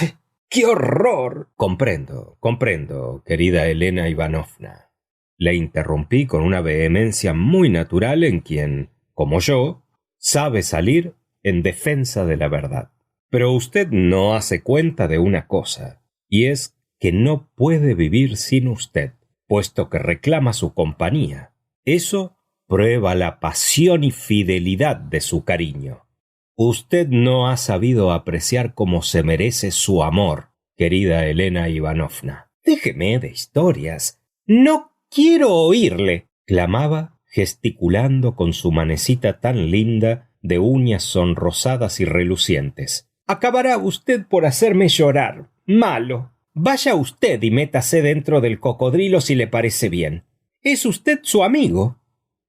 C: qué horror! Comprendo, querida Elena Ivanovna. Le interrumpí con una vehemencia muy natural en quien, como yo, sabe salir en defensa de la verdad. Pero usted no hace cuenta de una cosa, y es que no puede vivir sin usted, puesto que reclama su compañía. Eso prueba la pasión y fidelidad de su cariño. Usted no ha sabido apreciar como se merece su amor, querida Elena Ivanovna. Déjeme de historias. No quiero oírle, clamaba, gesticulando con su manecita tan linda de uñas sonrosadas y relucientes. Acabará usted por hacerme llorar. Malo. Vaya usted y métase dentro del cocodrilo si le parece bien. Es usted su amigo.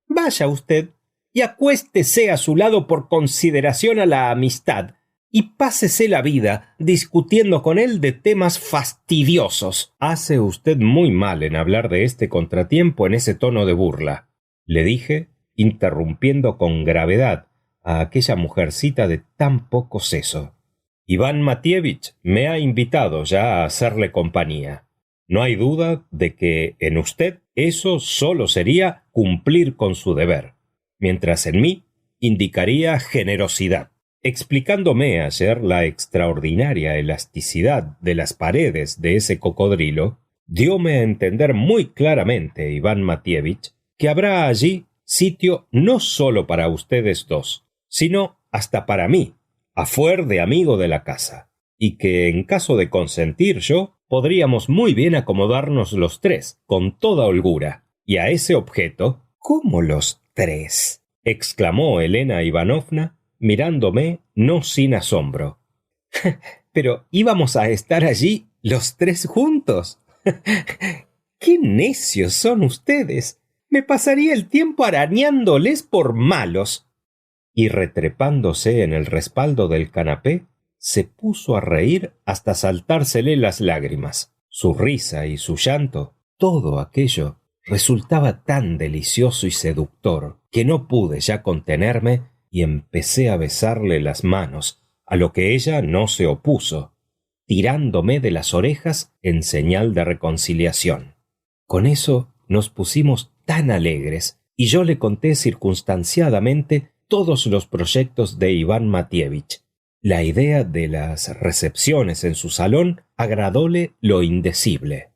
C: Vaya usted y acuéstese a su lado por consideración a la amistad y pásese la vida discutiendo con él de temas fastidiosos. Hace usted muy mal en hablar de este contratiempo en ese tono de burla, le dije, interrumpiendo con gravedad a aquella mujercita de tan poco seso. Iván Matievich me ha invitado ya a hacerle compañía. No hay duda de que en usted eso solo sería cumplir con su deber, mientras en mí indicaría generosidad. Explicándome ayer la extraordinaria elasticidad de las paredes de ese cocodrilo, dióme a entender muy claramente Iván Matievich que habrá allí sitio no solo para ustedes 2, sino hasta para mí, a fuer de amigo de la casa, y que en caso de consentir yo, podríamos muy bien acomodarnos los 3, con toda holgura. Y a ese objeto, ¿cómo los 3? Exclamó Elena Ivanovna, mirándome no sin asombro. Pero íbamos a estar allí los 3 juntos. ¡Qué necios son ustedes! Me pasaría el tiempo arañándoles por malos. Y retrepándose en el respaldo del canapé, se puso a reír hasta saltársele las lágrimas. Su risa y su llanto, todo aquello, resultaba tan delicioso y seductor que no pude ya contenerme y empecé a besarle las manos, a lo que ella no se opuso, tirándome de las orejas en señal de reconciliación. Con eso nos pusimos tan alegres y yo le conté circunstanciadamente todos los proyectos de Iván Matievich.
B: La idea de las recepciones en su salón agradóle lo indecible.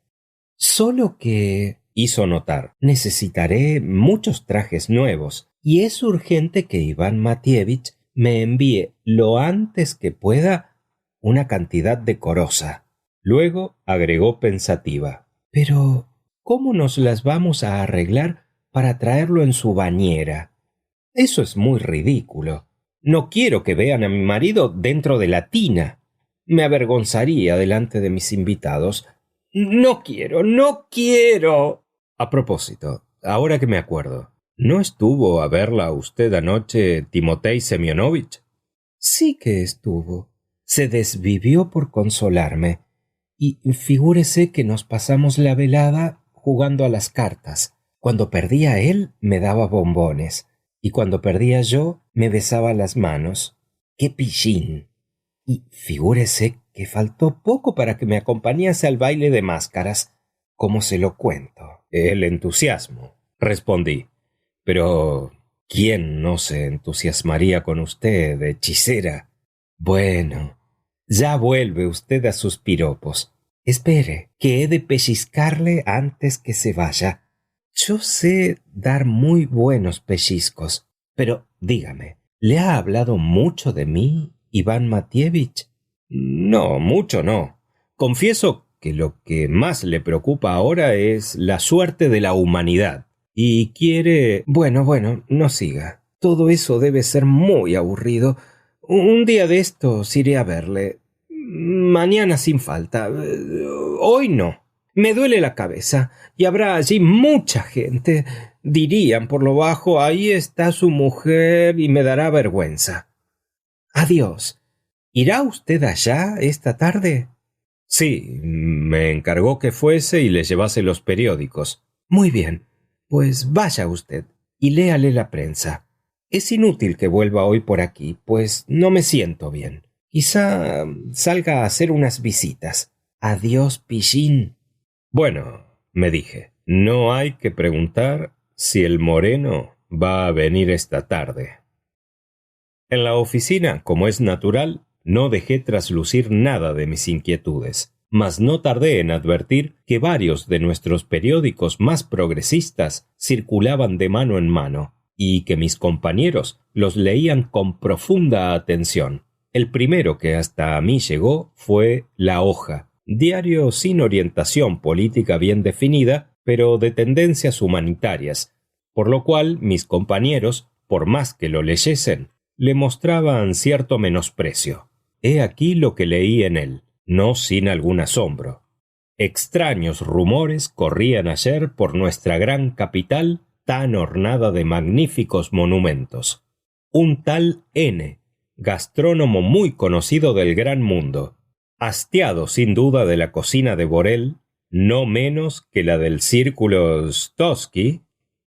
B: Solo que, hizo notar, necesitaré muchos trajes nuevos y es urgente que Iván Matievich me envíe lo antes que pueda una cantidad decorosa. Luego agregó pensativa: pero ¿cómo nos las vamos a arreglar para traerlo en su bañera? Eso es muy ridículo. No quiero que vean a mi marido dentro de la tina. Me avergonzaría delante de mis invitados. No quiero. A propósito, ahora que me acuerdo, ¿no estuvo a verla usted anoche Timotei Semyonovich? Sí que estuvo. Se desvivió por consolarme. Y figúrese que nos pasamos la velada jugando a las cartas. Cuando perdía él, me daba bombones. Y cuando perdía yo, me besaba las manos. ¡Qué pillín! Y figúrese que faltó poco para que me acompañase al baile de máscaras. ¿Cómo se lo cuento? El entusiasmo, respondí. Pero ¿quién no se entusiasmaría con usted, hechicera? Bueno, ya vuelve usted a sus piropos. Espere, que he de pellizcarle antes que se vaya. Yo sé dar muy buenos pellizcos, pero dígame, ¿le ha hablado mucho de mí, Iván Matievich? No, mucho no. Confieso que lo que más le preocupa ahora es la suerte de la humanidad. Y quiere... Bueno, no siga. Todo eso debe ser muy aburrido. Un día de estos iré a verle. Mañana sin falta. Hoy no. Me duele la cabeza y habrá allí mucha gente. Dirían por lo bajo: ahí está su mujer, y me dará vergüenza. Adiós. ¿Irá usted allá esta tarde? Sí, me encargó que fuese y le llevase los periódicos. Muy bien, pues vaya usted y léale la prensa. Es inútil que vuelva hoy por aquí, pues no me siento bien. Quizá salga a hacer unas visitas. Adiós, pichín. Bueno, me dije, no hay que preguntar si el moreno va a venir esta tarde. En la oficina, como es natural, no dejé traslucir nada de mis inquietudes, mas no tardé en advertir que varios de nuestros periódicos más progresistas circulaban de mano en mano, y que mis compañeros los leían con profunda atención. El primero que hasta a mí llegó fue La Hoja, diario sin orientación política bien definida, pero de tendencias humanitarias, por lo cual mis compañeros, por más que lo leyesen, le mostraban cierto menosprecio. He aquí lo que leí en él, no sin algún asombro. Extraños rumores corrían ayer por nuestra gran capital tan ornada de magníficos monumentos. Un tal N, gastrónomo muy conocido del gran mundo, hastiado sin duda de la cocina de Borel, no menos que la del círculo Stosky,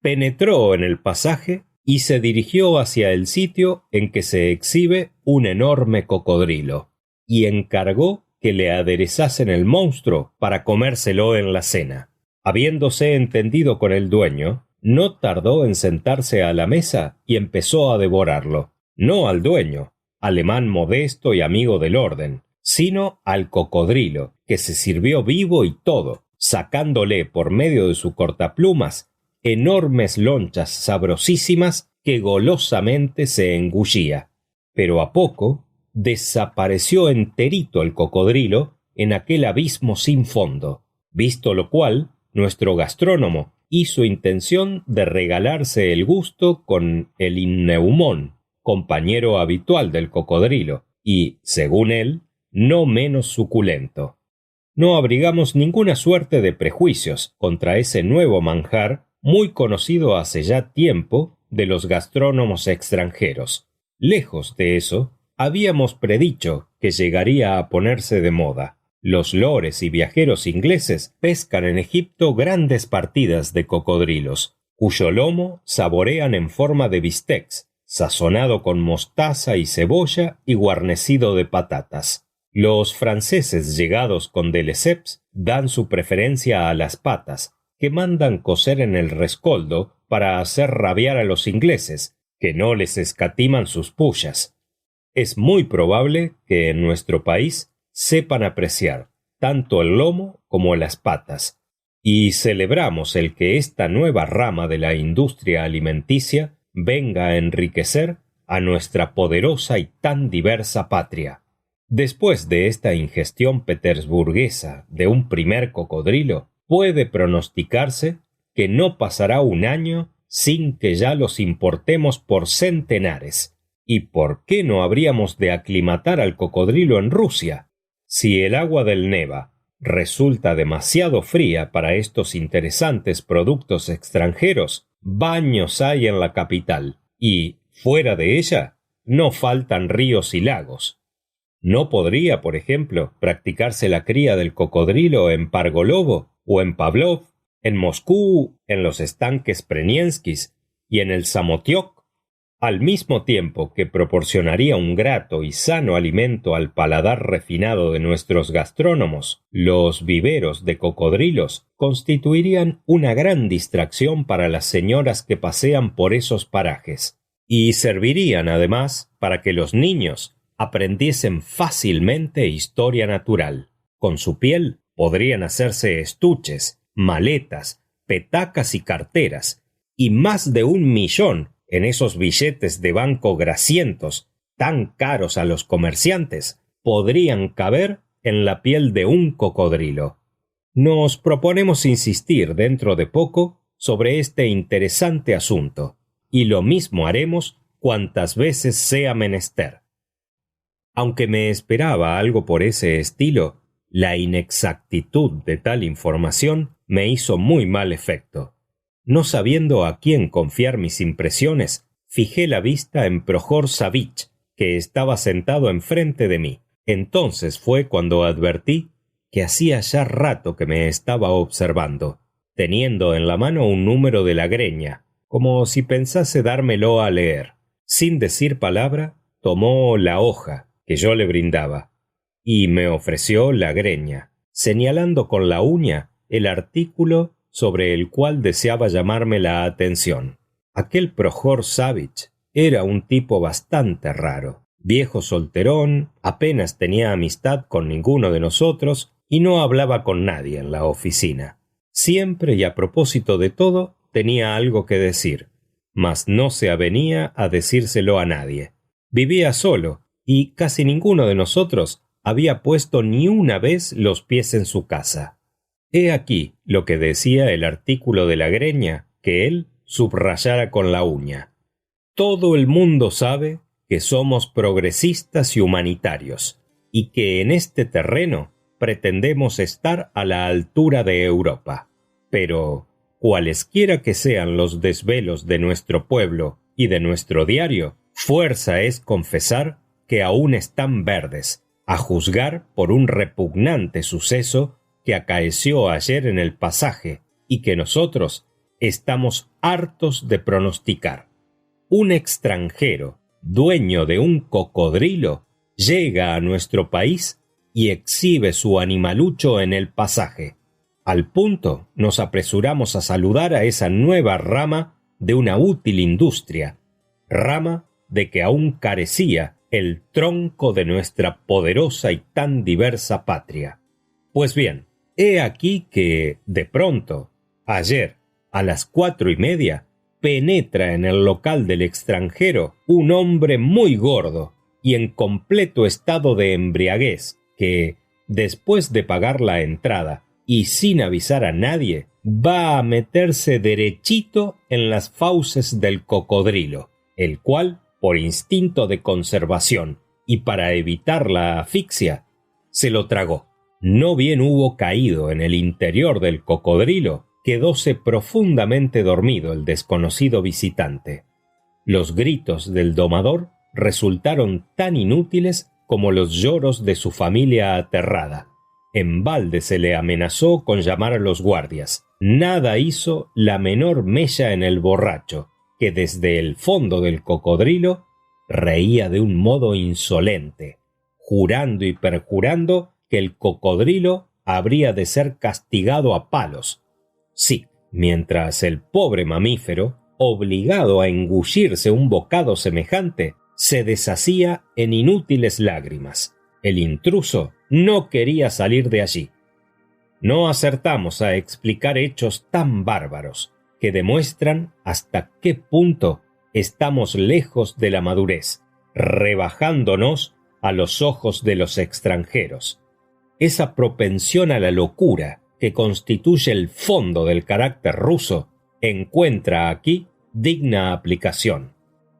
B: penetró en el pasaje y se dirigió hacia el sitio en que se exhibe un enorme cocodrilo, y encargó que le aderezasen el monstruo para comérselo en la cena. Habiéndose entendido con el dueño, no tardó en sentarse a la mesa y empezó a devorarlo, no al dueño, alemán modesto y amigo del orden, sino al cocodrilo, que se sirvió vivo y todo, sacándole por medio de su cortaplumas enormes lonchas sabrosísimas que golosamente se engullía. Pero a poco desapareció enterito el cocodrilo en aquel abismo sin fondo, visto lo cual nuestro gastrónomo hizo intención de regalarse el gusto con el inneumón, compañero habitual del cocodrilo, y, según él, no menos suculento. No abrigamos ninguna suerte de prejuicios contra ese nuevo manjar muy conocido hace ya tiempo de los gastrónomos extranjeros. Lejos de eso, habíamos predicho que llegaría a ponerse de moda. Los lores y viajeros ingleses pescan en Egipto grandes partidas de cocodrilos, cuyo lomo saborean en forma de bistecs, sazonado con mostaza y cebolla y guarnecido de patatas. Los franceses llegados con de Lesseps dan su preferencia a las patas, que mandan cocer en el rescoldo para hacer rabiar a los ingleses, que no les escatiman sus pullas.
C: es muy probable que en nuestro país sepan apreciar tanto el lomo como las patas, y celebramos el que esta nueva rama de la industria alimenticia venga a enriquecer a nuestra poderosa y tan diversa patria. Después de esta ingestión petersburguesa de un primer cocodrilo, puede pronosticarse que no pasará un año sin que ya los importemos por centenares. ¿Y por qué no habríamos de aclimatar al cocodrilo en Rusia? Si el agua del Neva resulta demasiado fría para estos interesantes productos extranjeros, baños hay en la capital, y, fuera de ella, no faltan ríos y lagos. ¿No podría, por ejemplo, practicarse la cría del cocodrilo en Pargolovo o en Pavlov, en Moscú, en los estanques Prenienskis y en el Samotiok? Al mismo tiempo que proporcionaría un grato y sano alimento al paladar refinado de nuestros gastrónomos, los viveros de cocodrilos constituirían una gran distracción para las señoras que pasean por esos parajes, y servirían además para que los niños aprendiesen fácilmente historia natural. Con su piel podrían hacerse estuches, maletas, petacas y carteras, y más de 1 millón en esos billetes de banco grasientos, tan caros a los comerciantes, podrían caber en la piel de un cocodrilo. Nos proponemos insistir dentro de poco sobre este interesante asunto, y lo mismo haremos cuantas veces sea menester. Aunque me esperaba algo por ese estilo, la inexactitud de tal información me hizo muy mal efecto. No sabiendo a quién confiar mis impresiones, fijé la vista en Prohor Savich, que estaba sentado enfrente de mí. Entonces fue cuando advertí que hacía ya rato que me estaba observando, teniendo en la mano un número de la Greña, como si pensase dármelo a leer. Sin decir palabra, tomó la hoja que yo le brindaba y me ofreció la Greña, señalando con la uña el artículo sobre el cual deseaba llamarme la atención. Aquel Prohor Savich era un tipo bastante raro, viejo solterón, apenas tenía amistad con ninguno de nosotros y no hablaba con nadie en la oficina. Siempre y a propósito de todo tenía algo que decir, mas no se avenía a decírselo a nadie. Vivía solo y casi ninguno de nosotros había puesto ni una vez los pies en su casa. He aquí lo que decía el artículo de la Greña que él subrayara con la uña. Todo el mundo sabe que somos progresistas y humanitarios, y que en este terreno pretendemos estar a la altura de Europa. Pero, cualesquiera que sean los desvelos de nuestro pueblo y de nuestro diario, fuerza es confesar que aún están verdes, a juzgar por un repugnante suceso que acaeció ayer en el pasaje y que nosotros estamos hartos de pronosticar. Un extranjero, dueño de un cocodrilo, llega a nuestro país y exhibe su animalucho en el pasaje. Al punto nos apresuramos a saludar a esa nueva rama de una útil industria, rama de que aún carecía el tronco de nuestra poderosa y tan diversa patria. Pues bien, he aquí que, de pronto, ayer, a las 4:30, penetra en el local del extranjero un hombre muy gordo y en completo estado de embriaguez que, después de pagar la entrada y sin avisar a nadie, va a meterse derechito en las fauces del cocodrilo, el cual, por instinto de conservación y para evitar la asfixia, se lo tragó. No bien hubo caído en el interior del cocodrilo, quedóse profundamente dormido el desconocido visitante. Los gritos del domador resultaron tan inútiles como los lloros de su familia aterrada. En balde se le amenazó con llamar a los guardias. Nada hizo la menor mella en el borracho, que desde el fondo del cocodrilo reía de un modo insolente, jurando y perjurando que el cocodrilo habría de ser castigado a palos. Sí, mientras el pobre mamífero, obligado a engullirse un bocado semejante, se deshacía en inútiles lágrimas. El intruso no quería salir de allí. No acertamos a explicar hechos tan bárbaros que demuestran hasta qué punto estamos lejos de la madurez, rebajándonos a los ojos de los extranjeros. Esa propensión a la locura que constituye el fondo del carácter ruso encuentra aquí digna aplicación.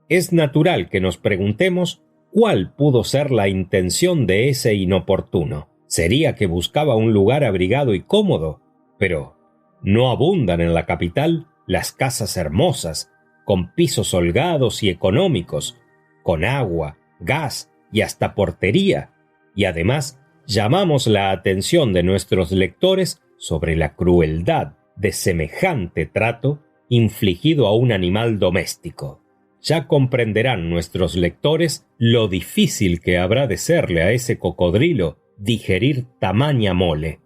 C: Es natural que nos preguntemos cuál pudo ser la intención de ese inoportuno. ¿Sería que buscaba un lugar abrigado y cómodo? Pero ¿no abundan en la capital las casas hermosas, con pisos holgados y económicos, con agua, gas y hasta portería? Y además llamamos la atención de nuestros lectores sobre la crueldad de semejante trato infligido a un animal doméstico. Ya comprenderán nuestros lectores lo difícil que habrá de serle a ese cocodrilo digerir tamaña mole.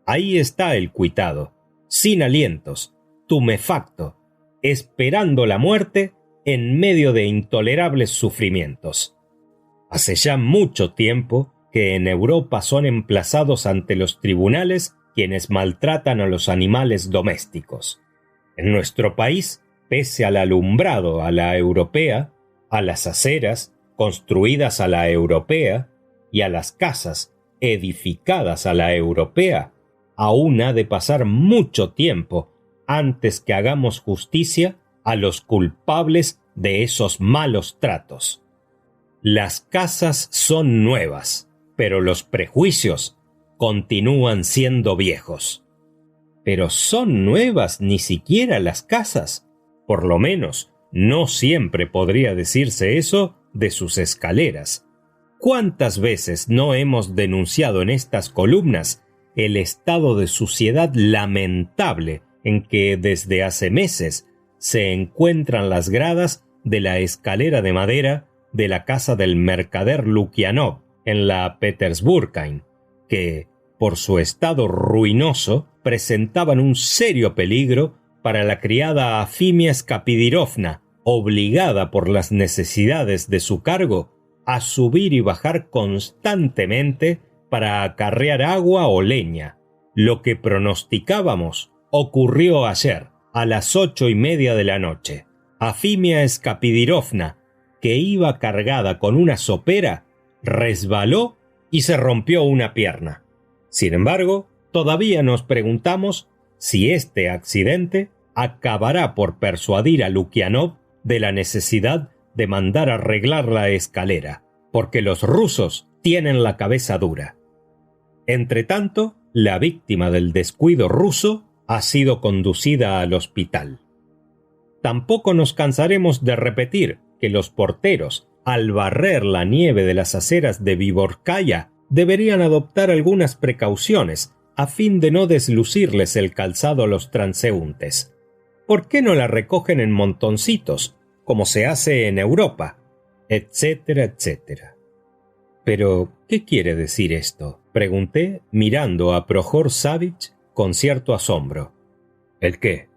C: Ahí está el cuitado, sin alientos, tumefacto, esperando la muerte en medio de intolerables sufrimientos. Hace ya mucho tiempo que en Europa son emplazados ante los tribunales quienes maltratan a los animales domésticos. En nuestro país, pese al alumbrado a la europea, a las aceras construidas a la europea y a las casas edificadas a la europea, aún ha de pasar mucho tiempo antes que hagamos justicia a los culpables de esos malos tratos. Las casas son nuevas, pero los prejuicios continúan siendo viejos. Pero ¿son nuevas ni siquiera las casas? Por lo menos, no siempre podría decirse eso de sus escaleras. ¿Cuántas veces no hemos denunciado en estas columnas el estado de suciedad lamentable en que desde hace meses se encuentran las gradas de la escalera de madera de la casa del mercader Lukianov en la Petersburghain, que, por su estado ruinoso, presentaban un serio peligro para la criada Afimia Skapidirovna, obligada por las necesidades de su cargo a subir y bajar constantemente para acarrear agua o leña. Lo que pronosticábamos ocurrió ayer, a las 8:30 de la noche. Afimia Skapidirovna, que iba cargada con una sopera, resbaló y se rompió una pierna. Sin embargo, todavía nos preguntamos si este accidente acabará por persuadir a Lukianov de la necesidad de mandar arreglar la escalera, porque los rusos tienen la cabeza dura. Entretanto, la víctima del descuido ruso ha sido conducida al hospital. Tampoco nos cansaremos de repetir que los porteros, al barrer la nieve de las aceras de Viborskaya, deberían adoptar algunas precauciones a fin de no deslucirles el calzado a los transeúntes. ¿Por qué no la recogen en montoncitos, como se hace en Europa? Etcétera, etcétera. Pero, ¿qué quiere decir esto?, pregunté mirando a Prohor Savich con cierto asombro. ¿El qué?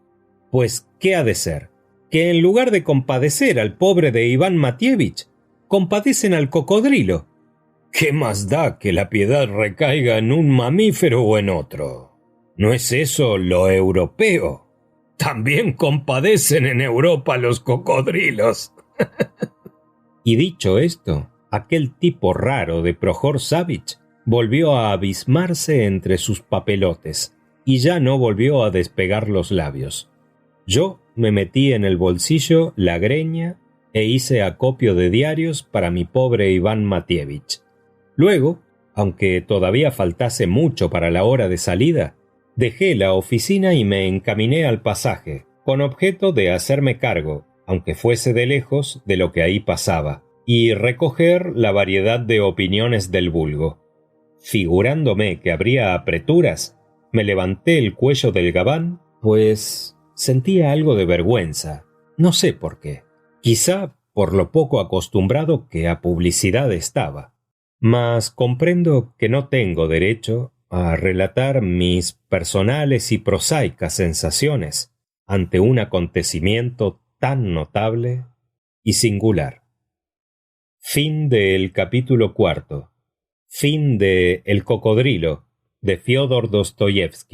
C: Pues, ¿qué ha de ser? Que en lugar de compadecer al pobre de Iván Matievich, compadecen al cocodrilo. ¿Qué más da que la piedad recaiga en un mamífero o en otro? ¿No es eso lo europeo? También compadecen en Europa los cocodrilos. Y dicho esto, aquel tipo raro de Prohor Savich volvió a abismarse entre sus papelotes y ya no volvió a despegar los labios. Yo me metí en el bolsillo la greña e hice acopio de diarios para mi pobre Iván Matievich. Luego, aunque todavía faltase mucho para la hora de salida, dejé la oficina y me encaminé al pasaje, con objeto de hacerme cargo, aunque fuese de lejos, de lo que ahí pasaba, y recoger la variedad de opiniones del vulgo. Figurándome que habría apreturas, me levanté el cuello del gabán, pues sentía algo de vergüenza, no sé por qué, quizá por lo poco acostumbrado que a publicidad estaba. Mas comprendo que no tengo derecho a relatar mis personales y prosaicas sensaciones ante un acontecimiento tan notable y singular.
B: Fin del capítulo 4. Fin de El cocodrilo, de Fyodor Dostoyevsky.